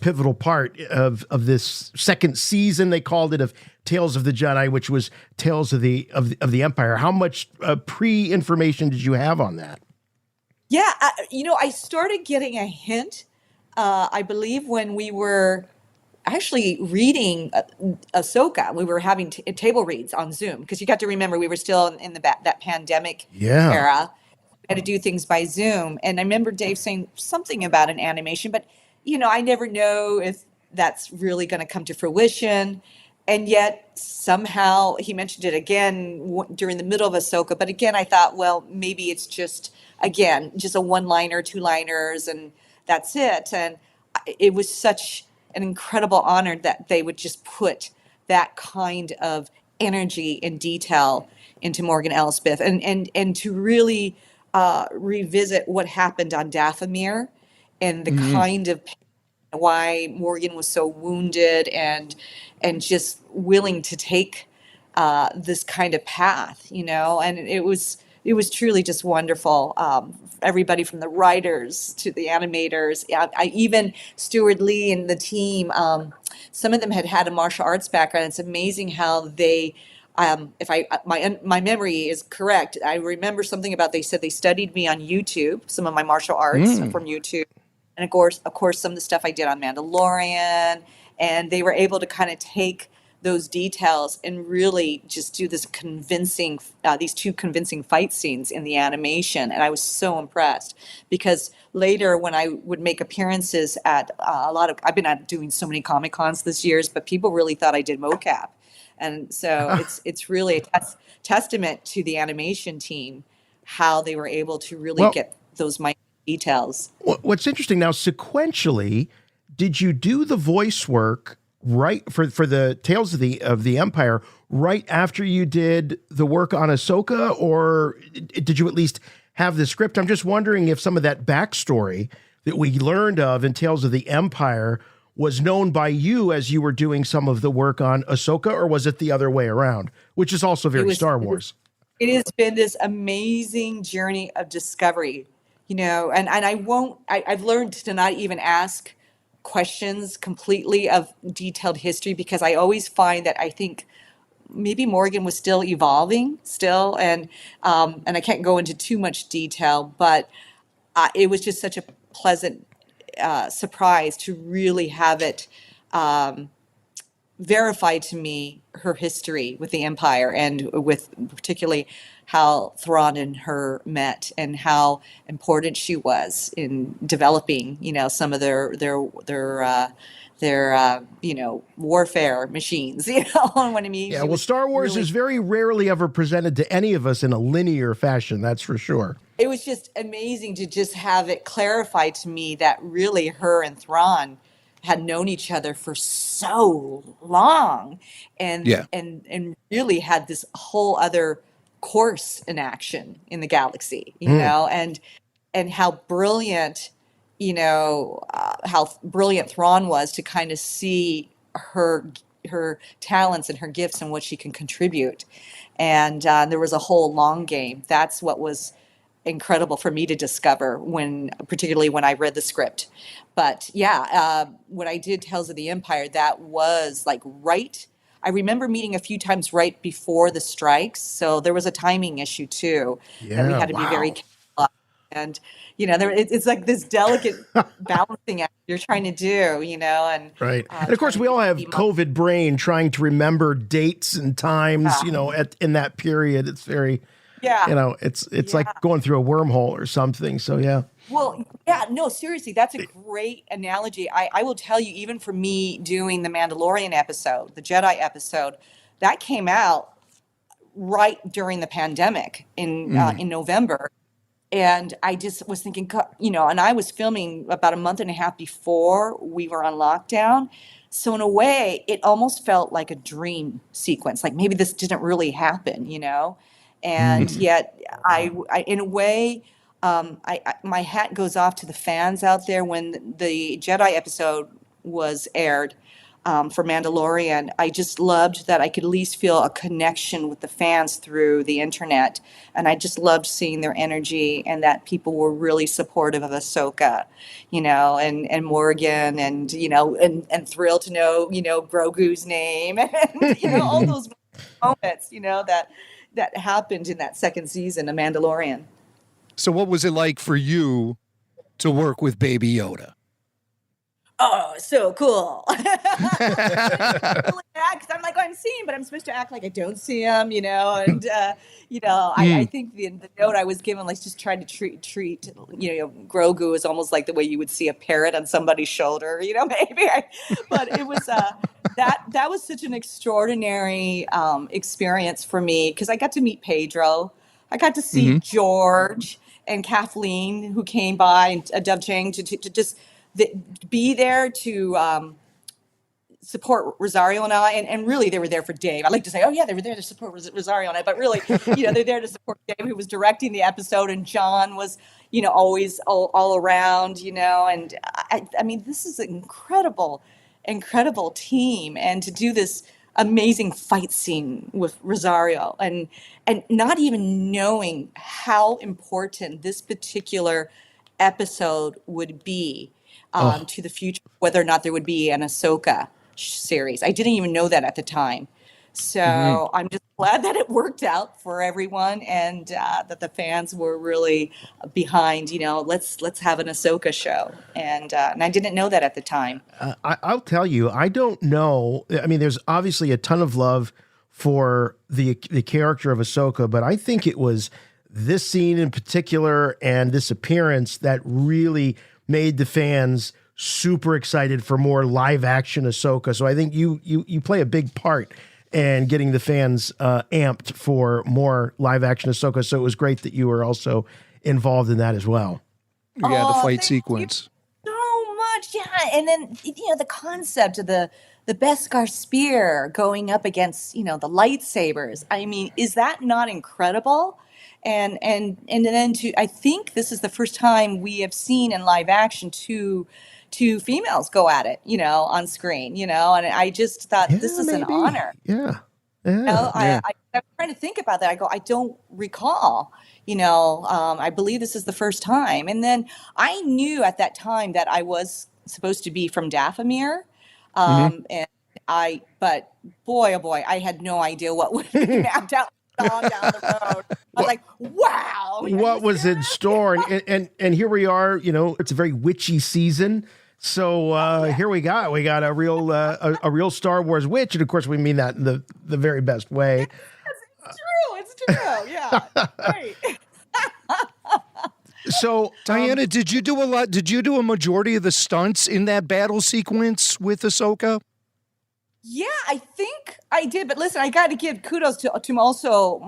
pivotal part of this second season? They called it, of Tales of the Jedi, which was Tales of the Empire. How much pre-information did you have on that? Yeah, I started getting a hint, I believe, when we were actually reading Ahsoka. We were having table reads on Zoom, because you got to remember we were still in that pandemic era. We had to do things by Zoom. And I remember Dave saying something about an animation, but I never know if that's really going to come to fruition. and yet somehow he mentioned it again during the middle of Ahsoka. But again, I thought, well, maybe it's just a one-liner, two-liners, and that's it. And it was such an incredible honor that they would just put that kind of energy and detail into Morgan Elsbeth, and to really revisit what happened on Dathomir and the kind of why Morgan was so wounded and just willing to take this kind of path, and it was truly just wonderful. Everybody from the writers to the animators, I even Stuart Lee and the team, some of them had a martial arts background. It's amazing how they, if my memory is correct, I remember something about, they said they studied me on YouTube, some of my martial arts from YouTube. And of course, some of the stuff I did on Mandalorian, and they were able to kind of take those details and really just do these two convincing fight scenes in the animation. And I was so impressed, because later when I would make appearances at I've been doing so many Comic Cons this year, but people really thought I did mocap. And so it's really a testament to the animation team, how they were able to really get those minor details. What's interesting now, sequentially, did you do the voice work right for the Tales of the Empire right after you did the work on Ahsoka, or did you at least have the script? I'm just wondering if some of that backstory that we learned of in Tales of the Empire was known by you as you were doing some of the work on Ahsoka, or was it the other way around, which is also very Star Wars? It has been this amazing journey of discovery. And I've learned to not even ask questions completely of detailed history, because I always find that I think maybe Morgan was still evolving and I can't go into too much detail, but it was just such a pleasant surprise to really have it verify to me her history with the Empire, and with particularly how Thrawn and her met, and how important she was in developing, some of their warfare machines, what I mean? Yeah, well, Star Wars is very rarely ever presented to any of us in a linear fashion, that's for sure. It was just amazing to just have it clarified to me that really her and Thrawn had known each other for so long, and really had this whole other course in action in the galaxy, and how brilliant, how brilliant Thrawn was to kind of see her talents and her gifts and what she can contribute. And there was a whole long game. That's what was incredible for me to discover, particularly when I read the script. But when I did Tales of the Empire, that was like I remember meeting a few times right before the strikes, so there was a timing issue too that we had to be very careful. And it's like this delicate balancing act you're trying to do, and right. And of course, we all have COVID brain, trying to remember dates and times, in that period. It's very, it's like going through a wormhole or something. So yeah. Well, no, seriously, that's a great analogy. I will tell you, even for me doing the Mandalorian episode, the Jedi episode, that came out right during the pandemic in November. And I just was thinking, and I was filming about a month and a half before we were on lockdown. So in a way, it almost felt like a dream sequence, like maybe this didn't really happen, and yet I in a way, my hat goes off to the fans out there. When the Jedi episode was aired for Mandalorian, I just loved that I could at least feel a connection with the fans through the internet. And I just loved seeing their energy, and that people were really supportive of Ahsoka, and Morgan, and, and thrilled to know, Grogu's name, and, all those moments, that happened in that second season of Mandalorian. So what was it like for you to work with Baby Yoda? oh, so cool. Because I'm like, I'm seeing, but I'm supposed to act like I don't see him, and, I think the note I was given, like, just trying to treat, Grogu is almost like the way you would see a parrot on somebody's shoulder, maybe. But it was, that was such an extraordinary experience for me because I got to meet Pedro. I got to see George and Kathleen, who came by, and Dove Chang, to just be there to support Rosario and I, and really they were there for Dave. I like to say, oh yeah, they were there to support Rosario and I, but really, they're there to support Dave, who was directing the episode, and John was, always all around, and I mean, this is an incredible team, and to do this amazing fight scene with Rosario, and not even knowing how important this particular episode would be to the future, whether or not there would be an Ahsoka series. I didn't even know that at the time. So I'm just glad that it worked out for everyone, and that the fans were really behind, let's have an Ahsoka show. And I didn't know that at the time. I'll tell you, I don't know. I mean, there's obviously a ton of love for the character of Ahsoka, but I think it was this scene in particular and this appearance that really made the fans super excited for more live action Ahsoka. So I think you play a big part in getting the fans amped for more live action Ahsoka. So it was great that you were also involved in that as well. Yeah, the fight sequence. So much, yeah. And then the concept of the Beskar spear going up against the lightsabers. I mean, is that not incredible? And then I think this is the first time we have seen in live action two females go at it, on screen, and I just thought this is an honor. Yeah. I'm trying to think about that. I go, I don't recall, I believe this is the first time. And then I knew at that time that I was supposed to be from Dathomir. But boy, oh boy, I had no idea what would be mapped out down the road. I was like, wow. What was in store? And here we are, it's a very witchy season. So here we got a real Star Wars witch. And of course we mean that in the very best way. It's true. Yeah. Right. So Diana, did you do a majority of the stunts in that battle sequence with Ahsoka? Yeah, I think I did. But listen, I got to give kudos to also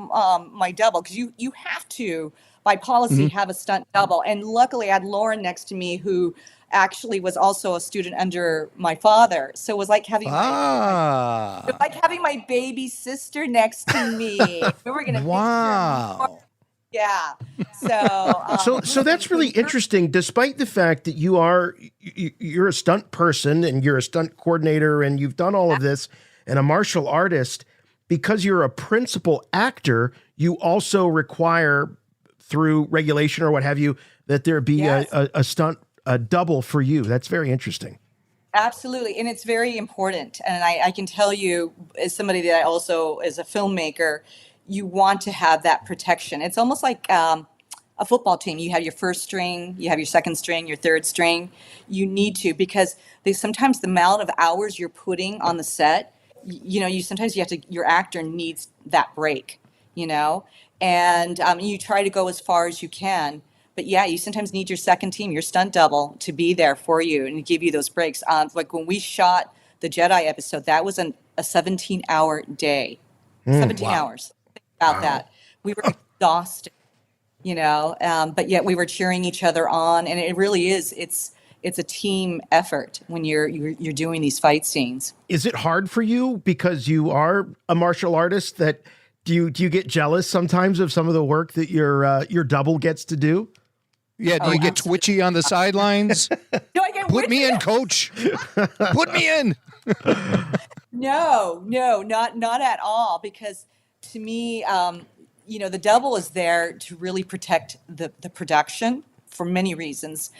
my double, because you have to, by policy, have a stunt double. And luckily, I had Lauren next to me, who actually was also a student under my father. So it was like having my baby sister next to me. We were gonna Yeah. So that's really interesting, despite the fact that you're a stunt person and you're a stunt coordinator and you've done all of this and a martial artist. Because you're a principal actor, you also require, through regulation or what have you, that there be a stunt double for you. That's very interesting. Absolutely. And it's very important. And I can tell you, as somebody that I also, as a filmmaker, you want to have that protection. It's almost like a football team. You have your first string, you have your second string, your third string. You need to, because sometimes the amount of hours you're putting on the set, your actor needs that break, and you try to go as far as you can. But yeah, you sometimes need your second team, your stunt double, to be there for you and give you those breaks. Like when we shot the Jedi episode, that was a 17-hour day. 17 hours. Think about that. We were exhausted, but yet we were cheering each other on. And it really is. It's a team effort when you're doing these fight scenes. Is it hard for you because you are a martial artist? That do you get jealous sometimes of some of the work that your double gets to do? Yeah, do you get twitchy on the sidelines? Do I get Put me in, coach. Put me in. No, not at all. Because to me, the double is there to really protect the production for many reasons.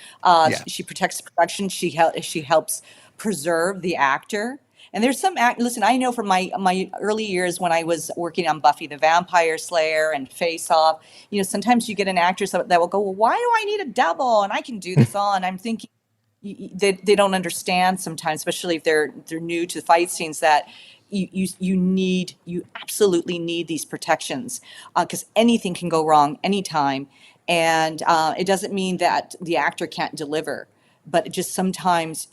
She protects the production. She helps preserve the actor. And there's some listen, I know from my early years when I was working on Buffy the Vampire Slayer and Face Off, sometimes you get an actress that will go, well, why do I need a double? And I can do this all. And I'm thinking, they don't understand sometimes, especially if they're new to fight scenes, that you absolutely need these protections, because anything can go wrong anytime, and it doesn't mean that the actor can't deliver, but it just sometimes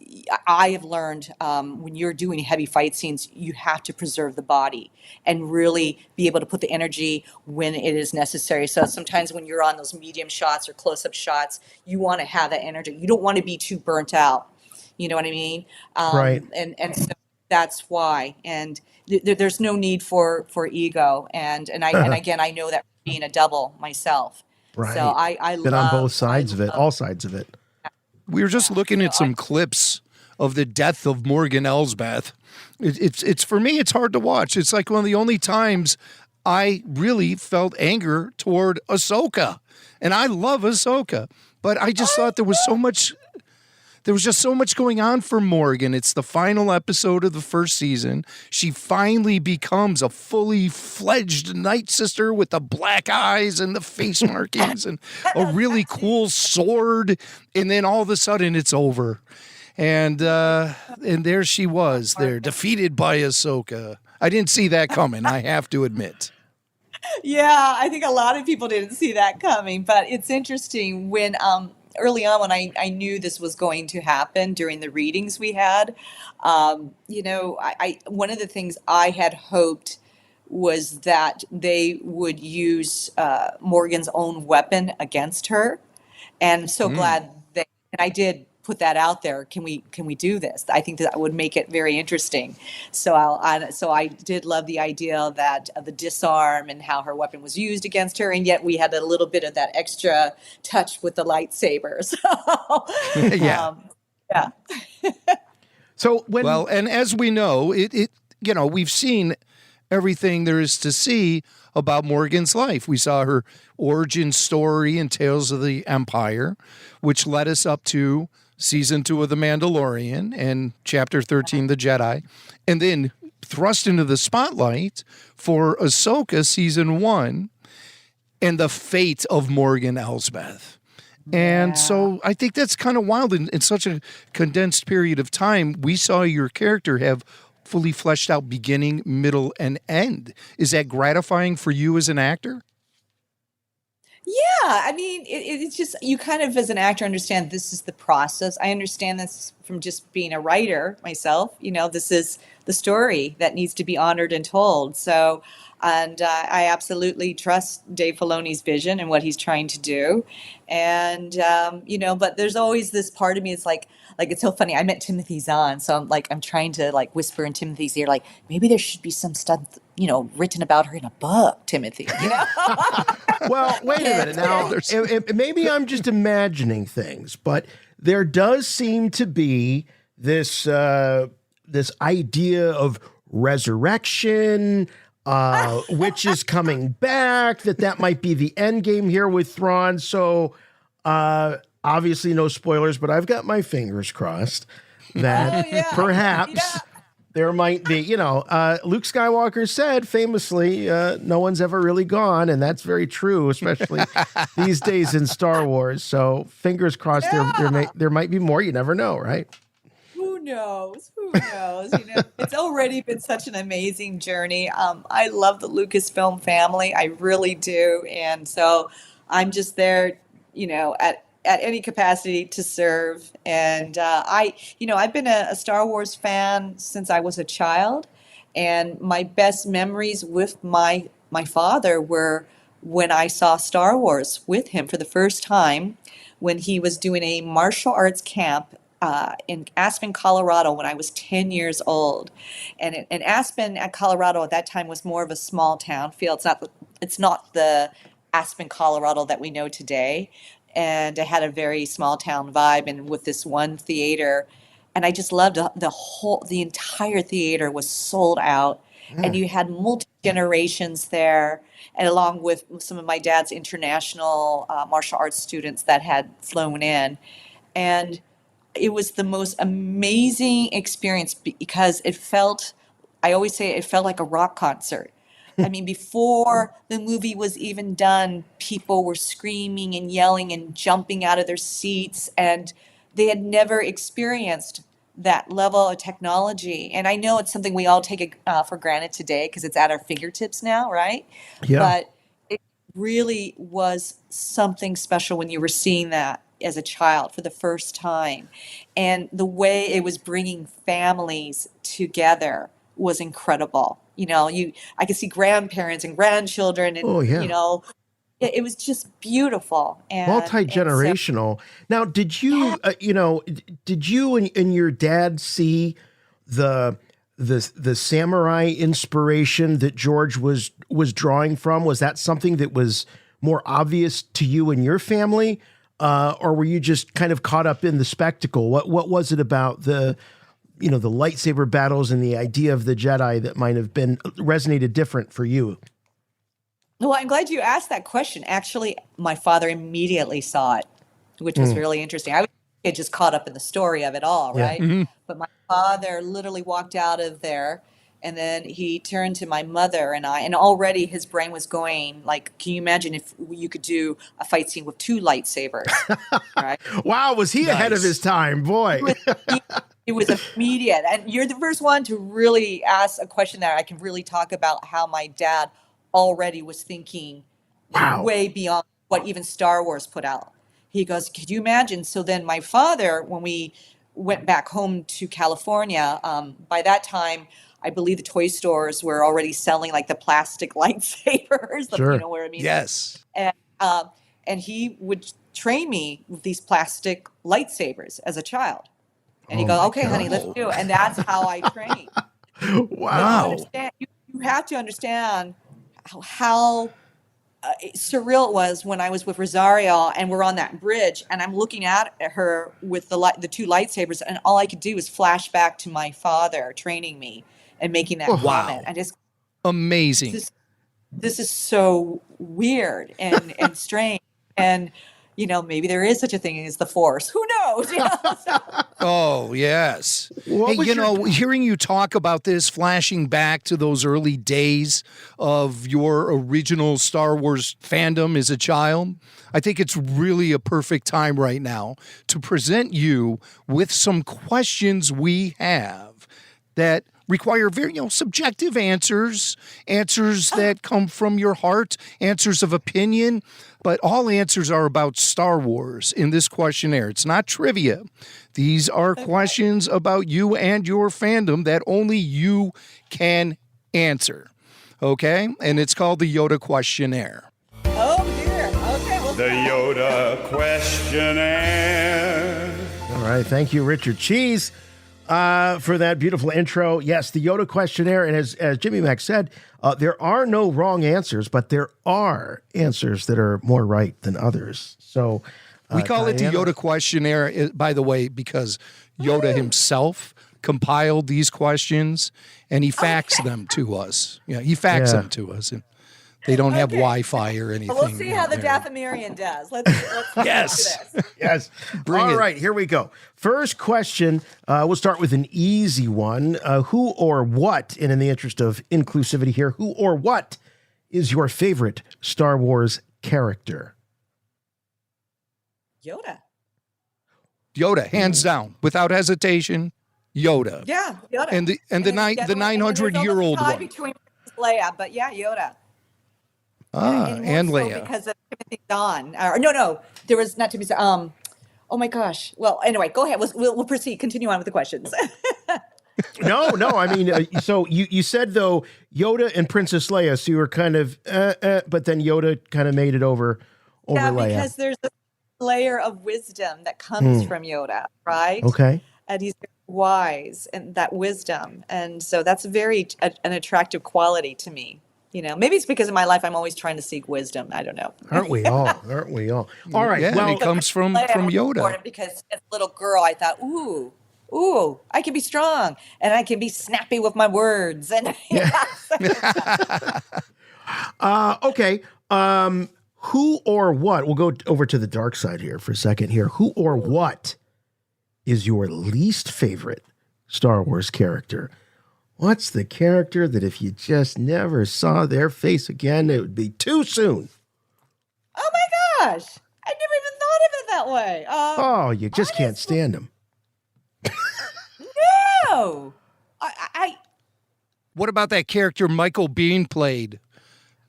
I have learned, when you're doing heavy fight scenes, you have to preserve the body and really be able to put the energy when it is necessary. So sometimes when you're on those medium shots or close-up shots, you want to have that energy. You don't want to be too burnt out. You know what I mean? Right. And so that's why. And there's no need for ego. And again, I know that being a double myself. Right. So I been love on both sides of it, all sides of it. We were just looking at some clips of the death of Morgan Elsbeth. It's for me, it's hard to watch. It's like one of the only times I really felt anger toward Ahsoka. And I love Ahsoka, but I just thought there was just so much going on for Morgan. It's the final episode of the first season. She finally becomes a fully fledged Night Sister with the black eyes and the face markings and a really cool sword. And then all of a sudden it's over. And there she was there, defeated by Ahsoka. I didn't see that coming, I have to admit. Yeah, I think a lot of people didn't see that coming, but it's interesting when early on when I knew this was going to happen during the readings we had, I one of the things I had hoped was that they would use Morgan's own weapon against her, and I'm so glad and I did put that out there. Can we do this? I think that would make it very interesting. So I did love the idea that the disarm and how her weapon was used against her, and yet we had a little bit of that extra touch with the lightsabers. Yeah. Yeah. So and as we know, we've seen everything there is to see about Morgan's life. We saw her origin story in Tales of the Empire, which led us up to Season 2 of The Mandalorian and Chapter 13, The Jedi, and then thrust into the spotlight for Ahsoka Season 1 and the fate of Morgan Elsbeth. And so I think that's kind of wild. In such a condensed period of time, we saw your character have fully fleshed out beginning, middle, and end. Is that gratifying for you as an actor? Yeah, I mean, it's just, you kind of, as an actor, understand this is the process. I understand this from just being a writer myself. This is the story that needs to be honored and told. So, and I absolutely trust Dave Filoni's vision and what he's trying to do. And, but there's always this part of me, it's like it's so funny. I met Timothy Zahn, so I'm trying to whisper in Timothy's ear, maybe there should be some stuff, written about her in a book, Timothy. Well, wait a minute now. Maybe I'm just imagining things, but there does seem to be this this idea of resurrection, which is coming back. That might be the end game here with Thrawn. So obviously, no spoilers, but I've got my fingers crossed that perhaps. There might be, Luke Skywalker said famously, no one's ever really gone. And that's very true, especially these days in Star Wars. So fingers crossed, there might be more. You never know, right? Who knows? It's already been such an amazing journey. I love the Lucasfilm family. I really do. And so I'm just there, at any capacity to serve. And I've been a Star Wars fan since I was a child. And my best memories with my father were when I saw Star Wars with him for the first time, when he was doing a martial arts camp in Aspen, Colorado, when I was 10 years old. And Aspen, Colorado, at that time was more of a small town feel. It's not the Aspen, Colorado that we know today. And it had a very small town vibe, and with this one theater, and I just loved the entire theater was sold out, and you had multi-generations there, and along with some of my dad's international martial arts students that had flown in, and it was the most amazing experience because I always say it felt like a rock concert. I mean, before the movie was even done, people were screaming and yelling and jumping out of their seats. And they had never experienced that level of technology. And I know it's something we all take for granted today because it's at our fingertips now, right? Yeah. But it really was something special when you were seeing that as a child for the first time. And the way it was bringing families together was incredible. You know, I could see grandparents and grandchildren and, Oh, yeah. you know, it was just beautiful. And Multi-generational. Now, did you, did you and your dad see the samurai inspiration that George was drawing from? Was that something that was more obvious to you and your family, or were you just kind of caught up in the spectacle? What was it about the lightsaber battles and the idea of the Jedi that might have been resonated different for you? Well, I'm glad you asked that question. Actually, my father immediately saw it, which was really interesting. I was just caught up in the story of it all, right? Yeah. But my father literally walked out of there, and then he turned to my mother and I, and already his brain was going like, can you imagine if you could do a fight scene with 2 lightsabers, right? Wow, was he ahead of his time, boy? It was immediate. And you're the first one to really ask a question that I can really talk about how my dad already was thinking way beyond what even Star Wars put out. He goes, could you imagine? So then my father, when we went back home to California, by that time, I believe the toy stores were already selling like the plastic lightsabers. Sure. You know what I mean? Yes. And he would train me with these plastic lightsabers as a child. And he goes, okay, honey, let's do it. And that's how I trained. Wow. You have to understand how surreal it was when I was with Rosario and we're on that bridge and I'm looking at her with the 2 lightsabers, and all I could do was flash back to my father training me and making that comment. I just amazing. This is so weird and strange, and maybe there is such a thing as the Force. Who knows? Oh, yes. What was hearing you talk about this, flashing back to those early days of your original Star Wars fandom as a child, I think it's really a perfect time right now to present you with some questions we have that require very subjective answers that come from your heart, answers of opinion, but all answers are about Star Wars in this questionnaire. It's not trivia. These are questions about you and your fandom that only you can answer, okay? And it's called the Yoda questionnaire. Oh, dear. Okay. Well, the Yoda questionnaire. All right. Thank you, Richard Cheese, for that beautiful intro. Yes, the Yoda questionnaire. And as Jimmy Mack said, there are no wrong answers, but there are answers that are more right than others. So we call it the Yoda questionnaire, by the way, because Yoda himself compiled these questions and he faxed them to us. Yeah, he faxed them to us. And they don't have Wi-Fi or anything. We'll see how the Dathomirian does. Let's yes. do this. Yes. All right, here we go. First question. We'll start with an easy one. Who or what, and in the interest of inclusivity here, who or what is your favorite Star Wars character? Yoda, hands down, without hesitation. Yoda. Yeah, Yoda. And the 900-year-old one. Between Leia, but yeah, Yoda. And Leia. Because of Timothy Zahn. No, there was not Timothy Zahn. Oh my gosh. Well, anyway, go ahead. We'll proceed. Continue on with the questions. No. I mean, so you said though Yoda and Princess Leia, so you were kind of, but then Yoda kind of made it over Leia. Because there's a layer of wisdom that comes from Yoda, right? Okay. And he's very wise, and that wisdom, and so that's an attractive quality to me. Maybe it's because in my life I'm always trying to seek wisdom. I don't know. Aren't we all? All right. Yeah, it comes from Yoda. Because as a little girl, I thought, ooh, I can be strong and I can be snappy with my words. And okay. Who or what? We'll go over to the dark side here for a second. Here, who or what is your least favorite Star Wars character? What's the character that if you just never saw their face again, it would be too soon? Oh my gosh. I never even thought thought of it that way. Oh, you just can't stand him. No. I What about that character Michael Biehn played?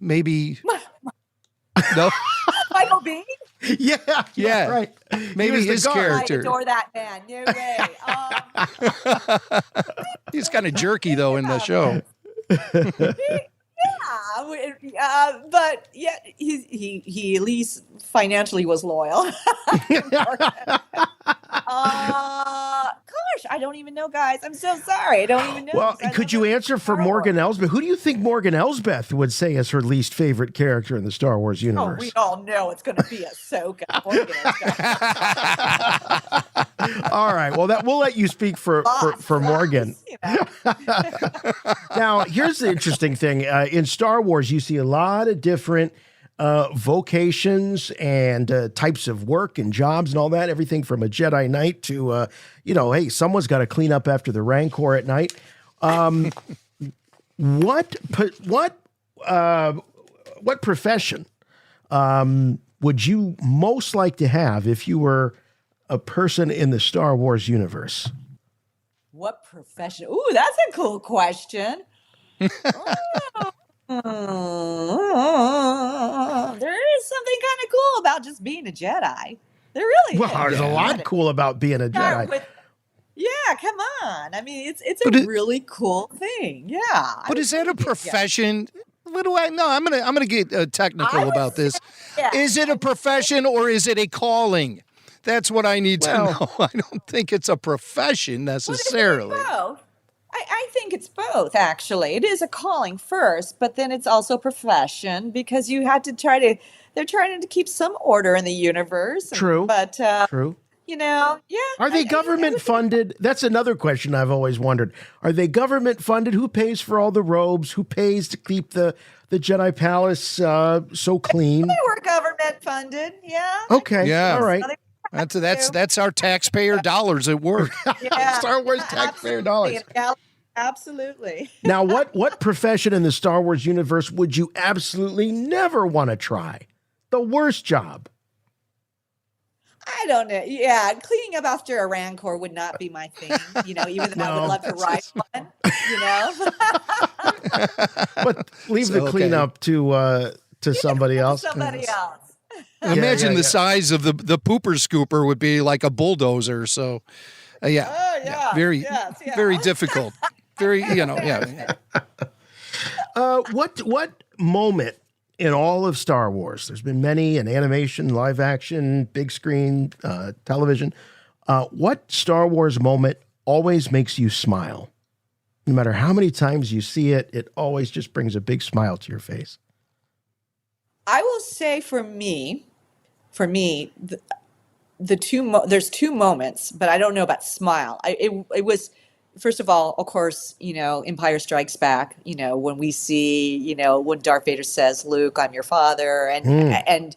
Maybe. No. Michael Biehn? Yeah, right. Maybe his character. I adore that man. No way. He's kind of jerky though in the show. But yeah, he at least financially was loyal. Gosh, I don't even know, guys. I'm so sorry. I don't even know. Well, could you answer for Morgan Elsbeth? Who do you think Morgan Elsbeth would say is her least favorite character in the Star Wars universe? Oh, we all know it's going to be Ahsoka. All right. Well, we'll let you speak for Morgan. Now, here's the interesting thing. In Star Wars, you see a lot of different vocations and types of work and jobs and all that. Everything from a Jedi Knight to, hey, someone's got to clean up after the Rancor at night. What profession would you most like to have if you were a person in the Star Wars universe? What profession? Ooh, that's a cool question. There is something kind of cool about just being a Jedi. There really is. Well, there's a lot cool about being a Jedi. Yeah, come on. I mean, it's a really cool thing. Yeah. But is that a profession? I'm gonna get technical about this. Yeah. Is it a profession or is it a calling? That's what I need to know. I don't think it's a profession necessarily. Both. I think it's both, actually. It is a calling first, but then it's also a profession because you had to they're trying to keep some order in the universe. True. But, True. Are they government funded? That's another question I've always wondered. Are they government funded? Who pays for all the robes? Who pays to keep the Jedi Palace so clean? They were government funded, yeah. Okay. Yeah. All right. That's our taxpayer dollars at work. Yeah, Star Wars taxpayer dollars. Absolutely. Now, what profession in the Star Wars universe would you absolutely never want to try? The worst job. I don't know. Yeah, cleaning up after a Rancor would not be my thing. Even though I would love to ride one. But leave the cleanup to somebody else. Somebody else. Imagine the size of the pooper scooper would be like a bulldozer. So, very difficult. Very, What moment in all of Star Wars? There's been many in animation, live action, big screen, television. What Star Wars moment always makes you smile? No matter how many times you see it, it always just brings a big smile to your face. I will say for me, there's two moments, but I don't know about smile. It was, first of all, of course, Empire Strikes Back. When we see, when Darth Vader says, "Luke, I'm your father," and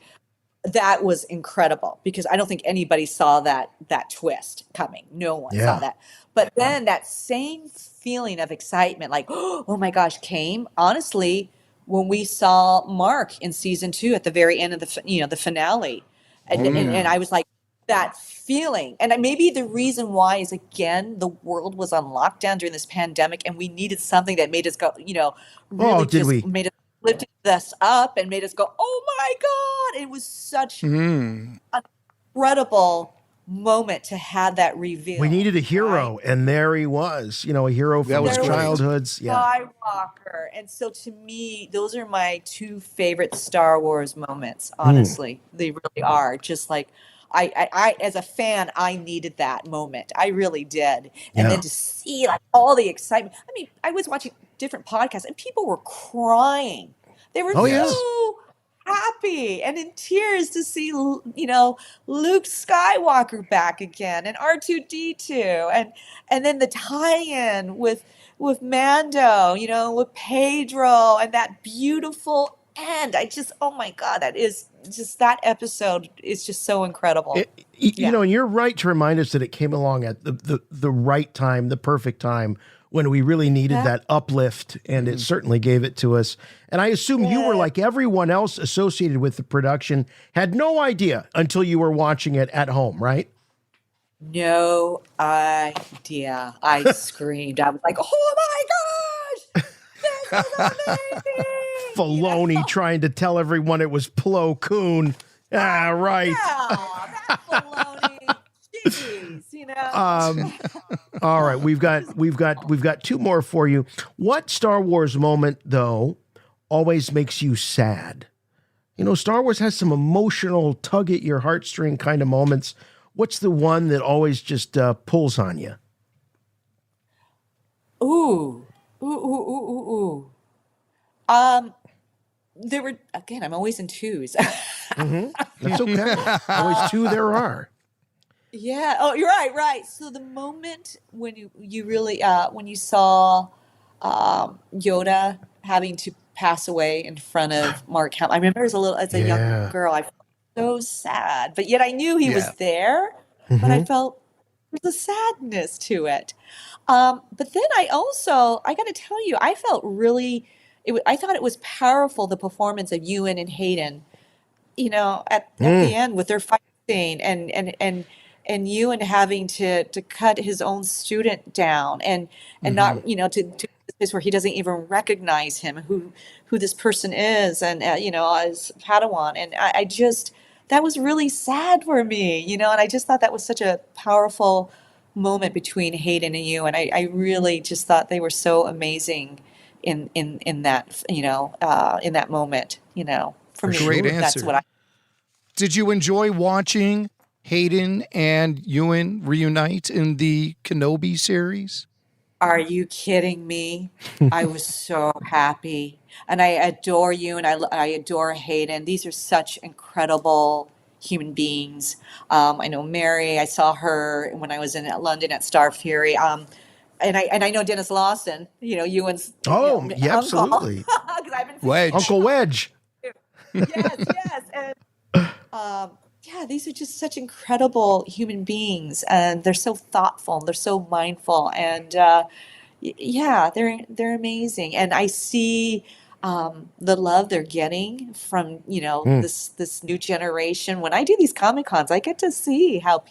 that was incredible because I don't think anybody saw that twist coming. No one saw that. But then that same feeling of excitement, like, oh my gosh, came honestly when we saw Mark in season 2 at the very end of the finale. And I was like, that feeling. And maybe the reason why is, again, the world was on lockdown during this pandemic and we needed something that made us go, made us lift us up and made us go, oh my God. It was such an incredible moment to have that reveal. We needed a hero, and there he was, a hero from his childhoods. Skywalker. And so to me, those are my two favorite Star Wars moments, honestly. They really are. Just like, I as a fan, I needed that moment. I really did. And then to see like all the excitement. I mean, I was watching different podcasts and people were crying. They were so happy and in tears to see, Luke Skywalker back again and R2-D2 and then the tie-in with Mando, with Pedro and that beautiful end. Oh my God, that episode is just so incredible. And you're right to remind us that it came along at the right time, the perfect time when we really needed that uplift, and it certainly gave it to us. And I assume you were like everyone else associated with the production, had no idea until you were watching it at home, right? No idea. I screamed. I was like, oh my gosh, this is amazing. Filoni trying to tell everyone it was Plo Koon. Ah, right. Yeah, that Filoni. Jeez, you know. All right, we've got two more for you. What Star Wars moment though always makes you sad? You know, Star Wars has some emotional, tug at your heartstring kind of moments. What's the one that always just pulls on you? Ooh. There were, again, I'm always in twos. That's okay. Always two there are. Yeah. Oh, you're right. So the moment when you really when you saw Yoda having to pass away in front of Mark Hamill, I remember as a young girl, I felt so sad, but yet I knew he was there. But I felt there's a sadness to it. But then I got to tell you, I felt really. I thought it was powerful, the performance of Ewan and Hayden, you know, at the end with their fight scene and Ewan having to cut his own student down and not, you know, to this place where he doesn't even recognize him, who this person is, and, you know, as Padawan. And I just, that was really sad for me, you know, and I just thought that was such a powerful moment between Hayden and Ewan. I really just thought they were so amazing in that, you know, in that moment, you know, for me. Great answer. That's what Did you enjoy watching Hayden and Ewan reunite in the Kenobi series? Are you kidding me? I was so happy. And I adore you, and I adore Hayden. These are such incredible human beings. I know Mary. I saw her when I was in London at Star Fury. And I know Dennis Lawson, you know, Ewan's yeah, absolutely. Wedge. Uncle Wedge. Yes. And yeah, these are just such incredible human beings, and they're so thoughtful, and they're so mindful, and yeah, they're amazing. And I see the love they're getting from, you know, this new generation. When I do these Comic-Cons, I get to see how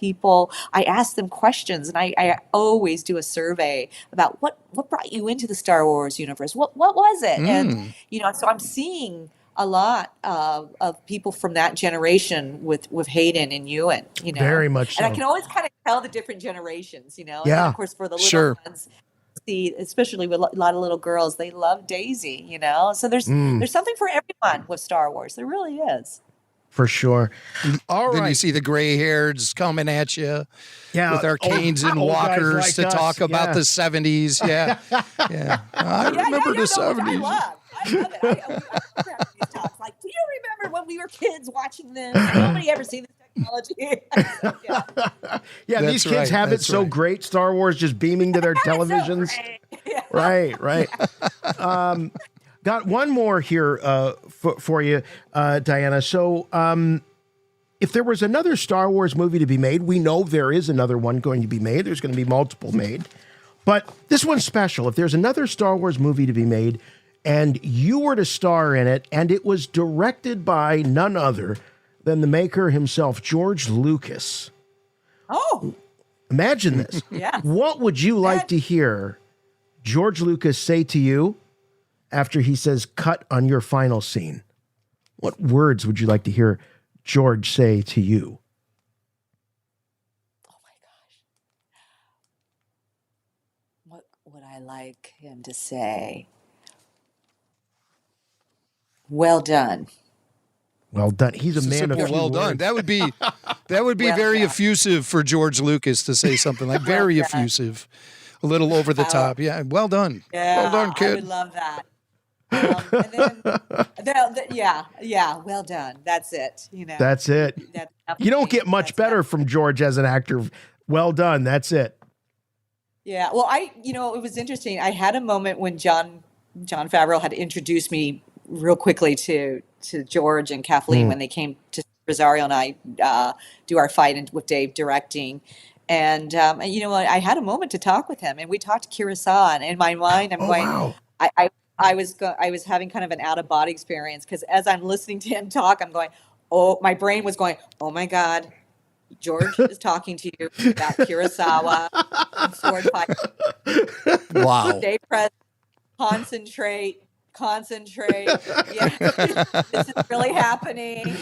I ask them questions, and I always do a survey about what brought you into the Star Wars universe? What was it? And, you know, so I'm seeing a lot of people from that generation with Hayden and Ewan, you know. Very much so. And I can always kind of tell the different generations, you know. Yeah. And then, of course, for the little ones, especially with a lot of little girls, they love Daisy, you know. So there's something for everyone with Star Wars. There really is. For sure. All then right. you see the gray hairs coming at you with our canes and old guys walkers like to us, talk about the 70s. Yeah. I remember the 70s. I love it. I these talks. Like, do you remember when we were kids watching this? Nobody ever seen this technology. Yeah, these kids have it so great. Star Wars just beaming to their televisions. Right. Got one more here for you, Diana. So if there was another Star Wars movie to be made, we know there is another one going to be made. There's going to be multiple made. But this one's special. If there's another Star Wars movie to be made and you were to star in it, and it was directed by none other than the maker himself, George Lucas. Oh. Imagine this. Yeah. What would you like to hear George Lucas say to you after he says cut on your final scene? What words would you like to hear George say to you? Oh my gosh. What would I like him to say? Well done. Well done. He's a man of few well done. words. That would be very effusive for George Lucas to say something like very effusive, a little over the top. Yeah, well done. Yeah, well done, kid. I would love that. And then, yeah, well done. That's it. You know, That's it. You don't get much better from George as an actor. Well done. That's it. Yeah. Well, it was interesting. I had a moment when John Favreau had introduced me real quickly to George and Kathleen when they came to Rosario and I do our fight with Dave directing. You know what? I had a moment to talk with him, and we talked to Kurosawa. And in my mind, I'm going. Wow. I was having kind of an out of body experience because as I'm listening to him talk, I'm going, oh, my brain was going, oh my God, George is talking to you about Kurosawa and sword fight. Wow. Stay present, concentrate. Yeah, this is really happening.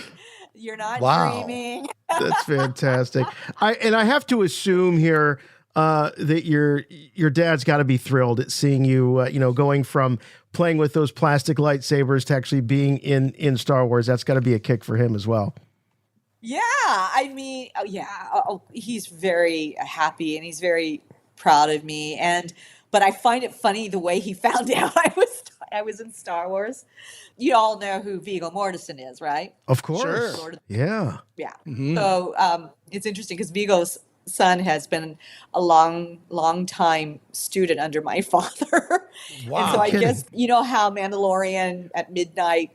You're not dreaming. That's fantastic. I have to assume here that your dad's got to be thrilled at seeing you, going from playing with those plastic lightsabers to actually being in Star Wars. That's got to be a kick for him as well. Yeah, I mean, he's very happy and he's very proud of me. But I find it funny the way he found out I was in Star Wars. You all know who Viggo Mortensen is, right? Of course. Sure. Yeah. Yeah. Mm-hmm. So it's interesting because Viggo's son has been a long time student under my father. Wow. And so I Kidding. guess, you know how Mandalorian at midnight,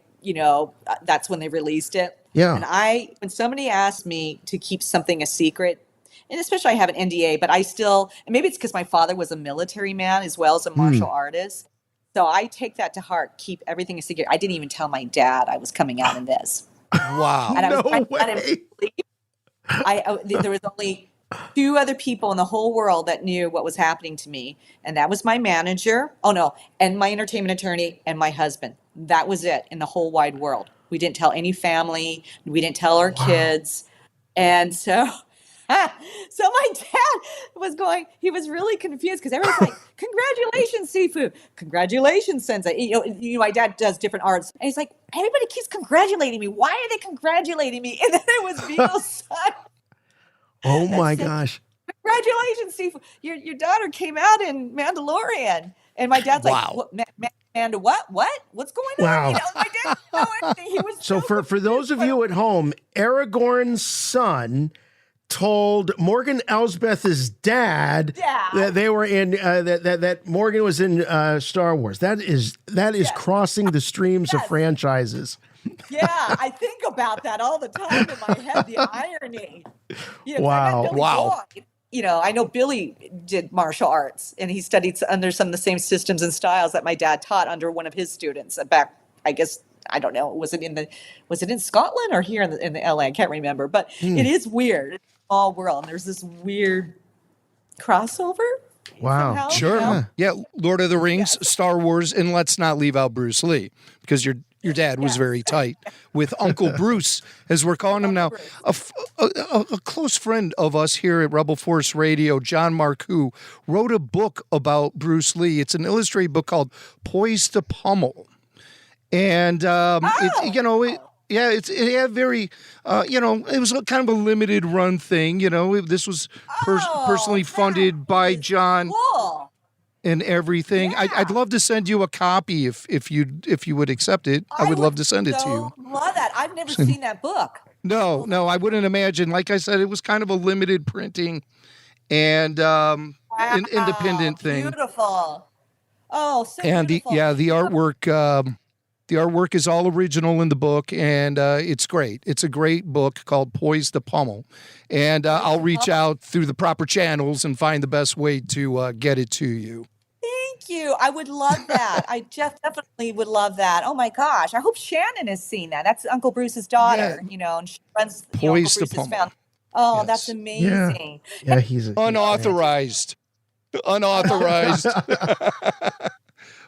that's when they released it. Yeah. And when somebody asked me to keep something a secret, and especially I have an NDA, but I still, and maybe it's because my father was a military man as well as a martial artist. So I take that to heart, keep everything a secret. I didn't even tell my dad I was coming out in this. Wow. And I was No trying to let him way. sleep. There was only 2 other people in the whole world that knew what was happening to me. And that was my manager. Oh no. And my entertainment attorney and my husband. That was it in the whole wide world. We didn't tell any family. We didn't tell our kids. And so my dad he was really confused because everyone's like, congratulations, Sifu. Congratulations, Sensei. My dad does different arts. And he's like, everybody keeps congratulating me. Why are they congratulating me? And then it was Viggo's son. Oh my gosh. Congratulations, Sifu. Your daughter came out in Mandalorian. And my dad's like, what? Manda, what? What's going on? Wow. My dad didn't know anything. He was So for those of you at home, Aragorn's son told Morgan Elsbeth's dad that they were in that Morgan was in Star Wars. That is crossing the streams of franchises. Yeah, I think about that all the time in my head. The irony. Wow! Wow. I know Billy did martial arts, and he studied under some of the same systems and styles that my dad taught under one of his students back. I guess I don't know. Was it in Scotland or here in the LA? I can't remember, but it is weird. It's a small world, and there's this weird crossover. Wow. Somehow, Sure. Yeah. Lord of the Rings, Star Wars, and let's not leave out Bruce Lee because your dad was very tight with Uncle Bruce, as we're calling him now. A close friend of us here at Rebel Force Radio, John Marcoux, wrote a book about Bruce Lee. It's an illustrated book called Poised to Pummel. And, it had very, it was kind of a limited run thing. This was personally funded by John. Cool. And everything. Yeah. I'd love to send you a copy if you would accept it. I would love to send it to you. Love that. I've never seen that book. No, I wouldn't imagine. Like I said, it was kind of a limited printing and an independent thing. Beautiful. Oh, so and beautiful. The artwork. The artwork is all original in the book, and it's great. It's a great book called Poised to Pummel. And I'll reach out through the proper channels and find the best way to get it to you. Thank you. I would love that. I just definitely would love that. Oh, my gosh. I hope Shannon has seen that. That's Uncle Bruce's daughter, and she runs Poised to Uncle Bruce's Pummel. family. Oh, that's amazing. Yeah, he's unauthorized.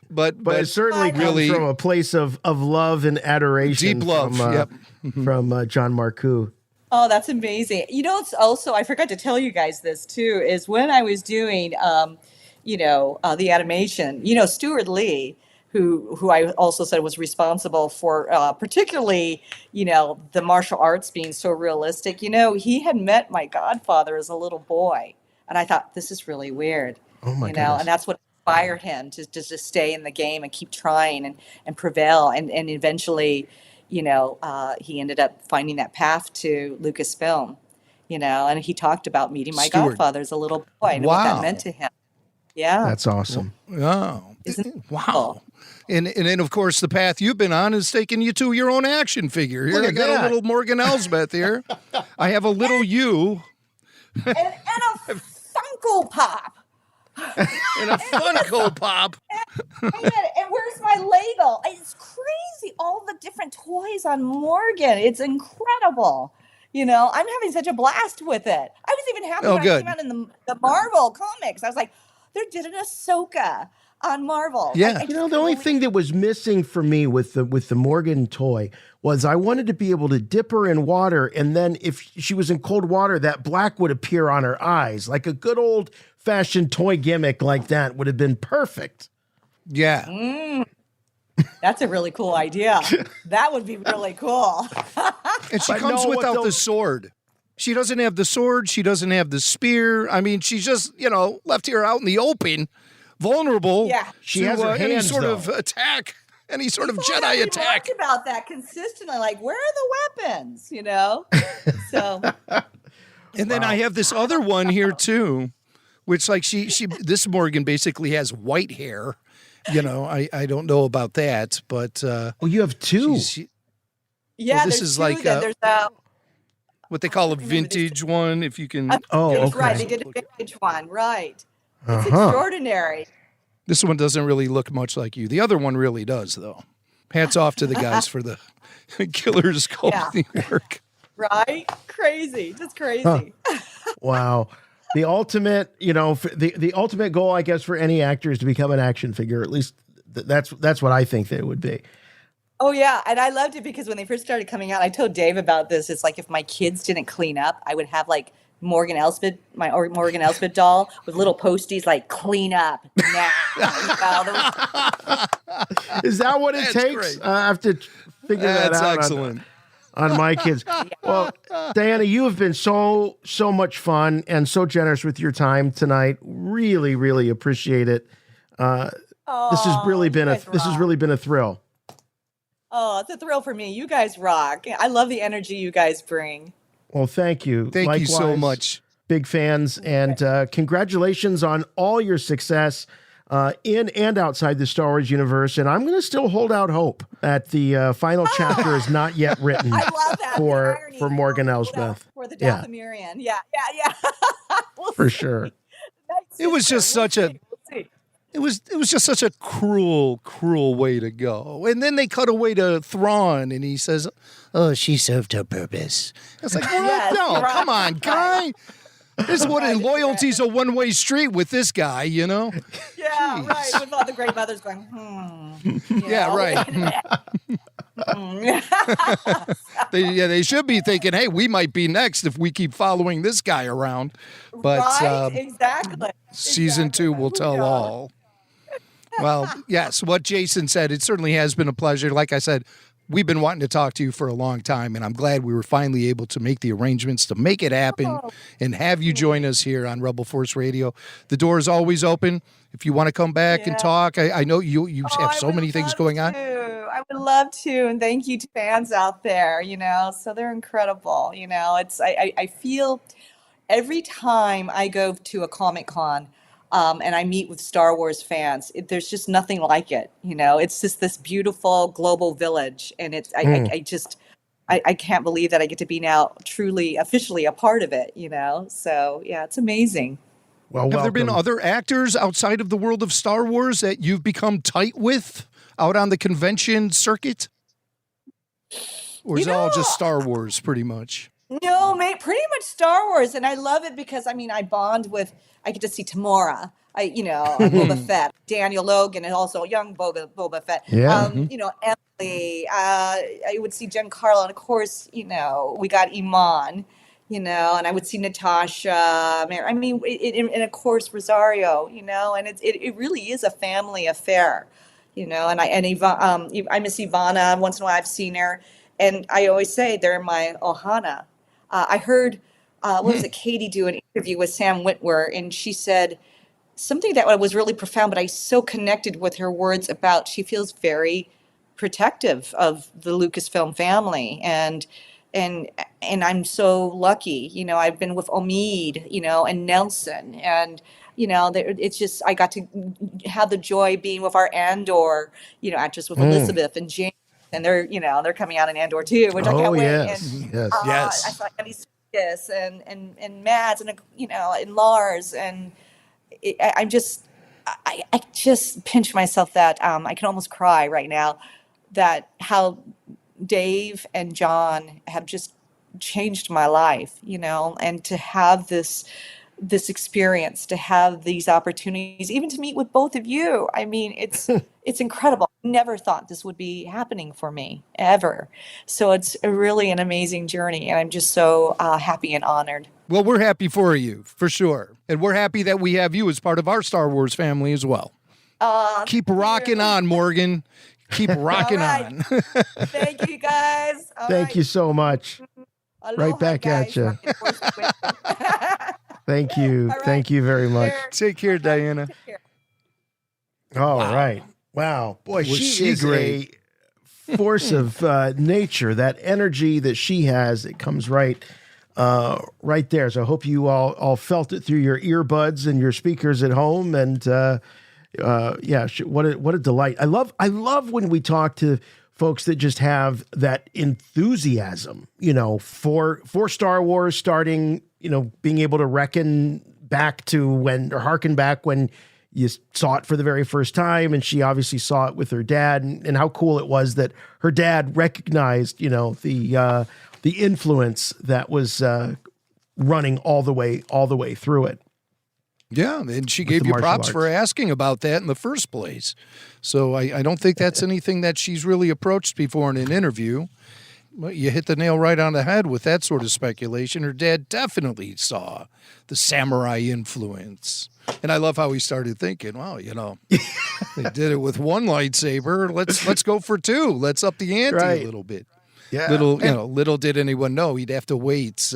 But it certainly comes from a place of love and adoration. Deep love, from John Marcoux. Oh, that's amazing. It's also, I forgot to tell you guys this too, is when I was doing, the animation, Stuart Lee, who I also said was responsible for particularly, the martial arts being so realistic. He had met my godfather as a little boy. And I thought, this is really weird. Oh my goodness. And that's what inspired him to just stay in the game and keep trying and prevail. And eventually, he ended up finding that path to Lucasfilm, and he talked about meeting my godfather as a little boy and what that meant to him. Yeah. That's awesome. Oh, wow. And then, of course, the path you've been on is taking you to your own action figure. Here, I got a little Morgan Elsbeth here. I have a little you. And a Funko Pop. In a Funko Pop. And where's my Lego? It's crazy. All the different toys on Morgan. It's incredible. You know, I'm having such a blast with it. I was even happy when it came out in the Marvel comics. I was like, they did an Ahsoka on Marvel. Yeah. You know, the only thing that was missing for me with the Morgan toy was I wanted to be able to dip her in water, and then if she was in cold water, that black would appear on her eyes. Like a good old-fashioned toy gimmick like that would have been perfect. Yeah. That's a really cool idea. That would be really cool. And she comes without the sword. She doesn't have the sword. She doesn't have the spear. I mean, she's just, left here out in the open, vulnerable She has her any hands, sort though. of attack, any sort of People Jedi haven't attack. talked about that consistently. Like, where are the weapons? You know? So. And then I have this other one here too, which like this Morgan basically has white hair. I don't know about that, but you have two. Yeah, this there's is two, like then there's a what they call a vintage one. If you can, right. They did a vintage one, right? It's extraordinary. This one doesn't really look much like you. The other one really does, though. Hats off to the guys for the killer sculpting work. Right? Crazy, just crazy. Huh. Wow. The ultimate, the ultimate goal, I guess, for any actor is to become an action figure. At least that's what I think that it would be. Oh yeah, and I loved it because when they first started coming out, I told Dave about this. It's like if my kids didn't clean up, I would have like Morgan Elsbeth doll with little posties like "clean up now." Is that what it takes? I have to figure that out. That's excellent. On my kids. Well, Diana, you have been so much fun and so generous with your time tonight. Really, really appreciate it. This has really been a thrill. Oh, it's a thrill for me. You guys rock. I love the energy you guys bring. Well, thank you. Thank you so much. Big fans, and congratulations on all your success in and outside the Star Wars universe. And I'm going to still hold out hope that the final chapter is not yet written I love that. for Morgan Elsbeth. For the Dathomirian. Yeah. For sure. It was just such a It was just such a cruel way to go. And then they cut away to Thrawn, and he says, "Oh, she served her purpose." It's like, come on, guy. This is what loyalty's a one-way street with this guy, Yeah, right. With all the great mothers going, Yeah, right. They should be thinking, hey, we might be next if we keep following this guy around. But exactly. Season 2 will tell all. Well, yes, what Jason said, it certainly has been a pleasure. Like I said, we've been wanting to talk to you for a long time, and I'm glad we were finally able to make the arrangements to make it happen and have you join us here on Rebel Force Radio. The door is always open. If you want to come back and talk, I know you have so many things going on. I would love to, and thank you to fans out there, so they're incredible. It's I feel every time I go to a Comic-Con, and I meet with Star Wars fans, there's just nothing like it. It's just this beautiful global village. And it's, I can't believe that I get to be now truly, officially a part of it, So yeah, it's amazing. Well, have there been other actors outside of the world of Star Wars that you've become tight with out on the convention circuit? Or is it all just Star Wars pretty much? No, mate, pretty much Star Wars. And I love it because, I bond with, I get to see Tamora, Boba Fett, Daniel Logan, and also young Boba Fett. Yeah. Emily, I would see Giancarlo, and of course, we got Iman, and I would see Natasha, and of course Rosario, and it really is a family affair, and I miss Ivana. Once in a while I've seen her, and I always say they're my Ohana. I heard, Katie do an interview with Sam Witwer, and she said something that was really profound, but I so connected with her words about she feels very protective of the Lucasfilm family, and I'm so lucky. I've been with Omid, and Nelson, and it's just I got to have the joy being with our Andor, actress with Elizabeth and James. And they're coming out in Andor too, which I can't wait. Yes, and, yes. I saw Andy Lucas and Mads and and Lars and I just pinch myself that I can almost cry right now that how Dave and John have just changed my life, and to have this experience, to have these opportunities, even to meet with both of you. I mean, it's incredible. Never thought this would be happening for me ever. So it's really an amazing journey, and I'm just so happy and honored. Well, we're happy for you, for sure. And we're happy that we have you as part of our Star Wars family as well. Keep rocking on, Morgan. Keep rocking on. Thank you, guys. Thank you so much. Aloha, right back guys. at you. Thank you. All right. Thank you very much. Take care, Diana. All right. Wow. Boy, Was she she is great. a force of nature. That energy that she has, it comes right there. So I hope you all felt it through your earbuds and your speakers at home. And what a delight. I love when we talk to folks that just have that enthusiasm, for Star Wars, starting, being able to harken back when you saw it for the very first time. And she obviously saw it with her dad, and how cool it was that her dad recognized, the influence that was running all the way through it. Yeah, and she gave you props for asking about that in the first place. So I don't think that's anything that she's really approached before in an interview. Well, you hit the nail right on the head with that sort of speculation. Her dad definitely saw the samurai influence. And I love how he started thinking, wow, they did it with one lightsaber. Let's go for two. Let's up the ante a little bit. Yeah. Little did anyone know he'd have to wait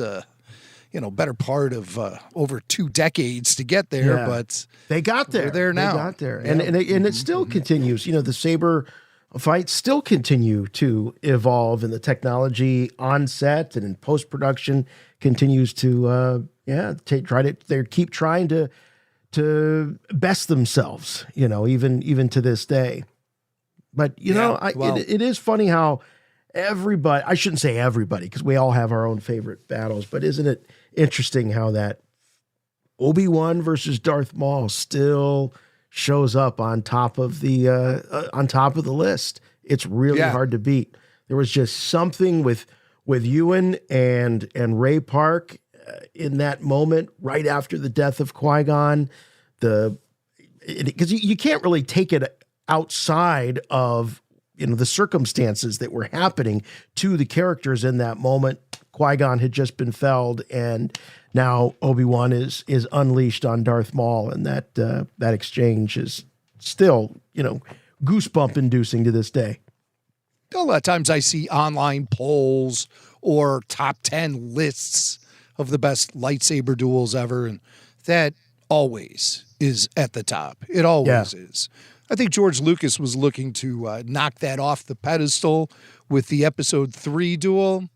better part of over 2 decades to get there, but they got there. We're there now. They got there, Yeah. and it still continues. The saber fights still continue to evolve, and the technology on set and in post production continues to they keep trying to best themselves. Even to this day. But it is funny how everybody, I shouldn't say everybody, because we all have our own favorite battles, but isn't it interesting how that Obi-Wan versus Darth Maul still shows up on top of the list? It's really hard to beat. There was just something with Ewan and Ray Park in that moment right after the death of Qui-Gon, because you can't really take it outside of the circumstances that were happening to the characters in that moment. Qui-Gon had just been felled, and now Obi-Wan is unleashed on Darth Maul, and that exchange is still, goosebump inducing to this day. A lot of times I see online polls or top 10 lists of the best lightsaber duels ever, and that always is at the top. It always is. I think George Lucas was looking to knock that off the pedestal with the Episode 3 duel.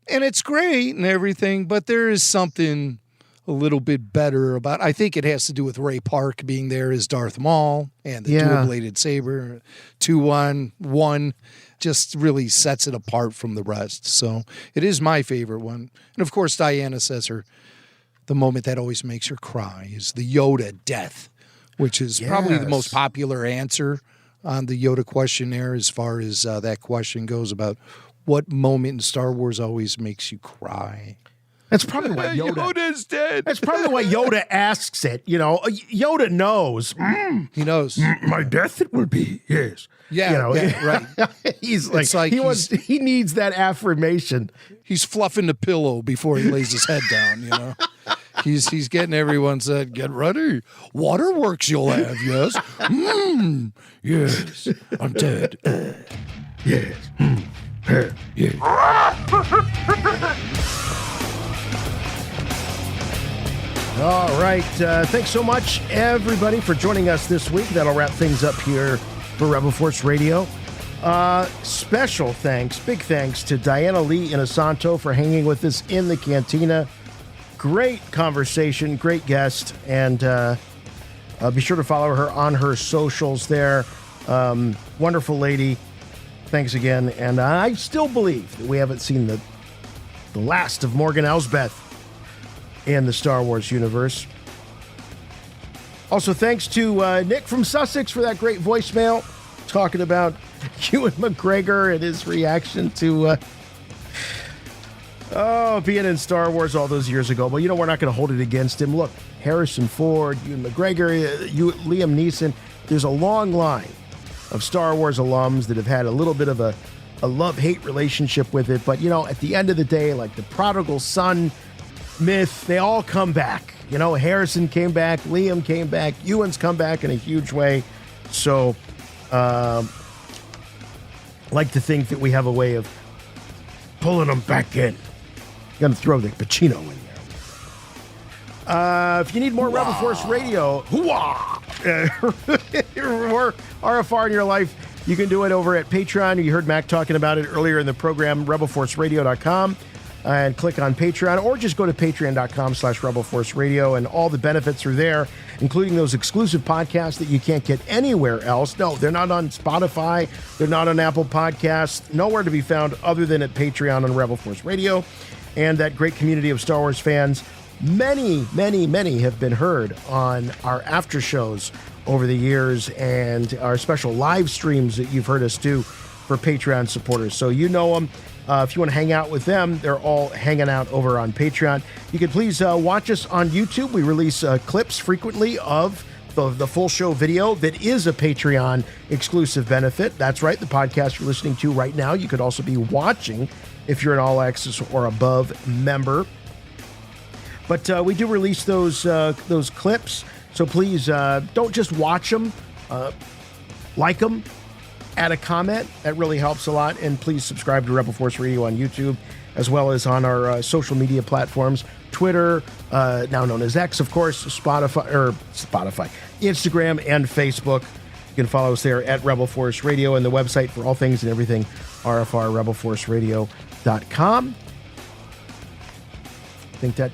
And it's great and everything, but there is something a little bit better about, I think it has to do with Ray Park being there as Darth Maul and the dual-bladed saber. 2-1-1 just really sets it apart from the rest. So it is my favorite one. And of course, Diana says the moment that always makes her cry is the Yoda death, which is probably the most popular answer on the Yoda questionnaire as far as that question goes about what moment in Star Wars always makes you cry. That's probably why Yoda's dead. That's probably why Yoda asks it. Yoda knows. He knows. My death it will be. Yes. Yeah, right. He's like he needs that affirmation. He's fluffing the pillow before he lays his head down, He's getting everyone said, get ready. Waterworks you'll have, yes. Yes, I'm dead. Yes. Yes. All right. Thanks so much, everybody, for joining us this week. That'll wrap things up here for Rebel Force Radio. Special thanks, big thanks to Diana Lee Inosanto for hanging with us in the Cantina. Great conversation, great guest, and be sure to follow her on her socials there. Wonderful lady. Thanks again. And I still believe that we haven't seen the last of Morgan Elsbeth in the Star Wars universe. Also, thanks to Nick from Sussex for that great voicemail talking about Ewan McGregor and his reaction to being in Star Wars all those years ago. But, we're not going to hold it against him. Look, Harrison Ford, Ewan McGregor, Liam Neeson. There's a long line of Star Wars alums that have had a little bit of a love-hate relationship with it. But, at the end of the day, like the prodigal son myth, they all come back. Harrison came back, Liam came back, Ewan's come back in a huge way. So, like to think that we have a way of pulling them back in. Gonna throw the Pacino in there. If you need more Rebel Force Radio, or RFR in your life, you can do it over at Patreon. You heard Mac talking about it earlier in the program, rebelforceradio.com, and click on Patreon, or just go to patreon.com/rebelforceradio, and all the benefits are there, including those exclusive podcasts that you can't get anywhere else. No, they're not on Spotify. They're not on Apple Podcasts. Nowhere to be found other than at Patreon on Rebel Force Radio. And that great community of Star Wars fans, many, many, many have been heard on our after shows over the years and our special live streams that you've heard us do for Patreon supporters. So you know them. If you want to hang out with them, they're all hanging out over on Patreon. You can please watch us on YouTube. We release clips frequently of the full show video that is a Patreon exclusive benefit. That's right, the podcast you're listening to right now. You could also be watching if you're an All Access or above member. But we do release those clips, so please don't just watch them, like them, add a comment. That really helps a lot. And please subscribe to Rebel Force Radio on YouTube, as well as on our social media platforms, Twitter, now known as X, of course, Spotify, Instagram, and Facebook. You can follow us there at Rebel Force Radio, and the website for all things and everything, rfrrebelforceradio.com. I think that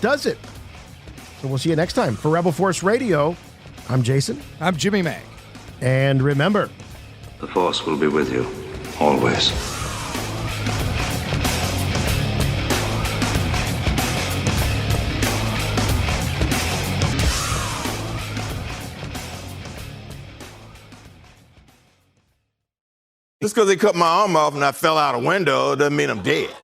does it. So we'll see you next time. For Rebel Force Radio, I'm Jason. I'm Jimmy Mac. And remember, the Force will be with you, always. Just because they cut my arm off and I fell out a window doesn't mean I'm dead.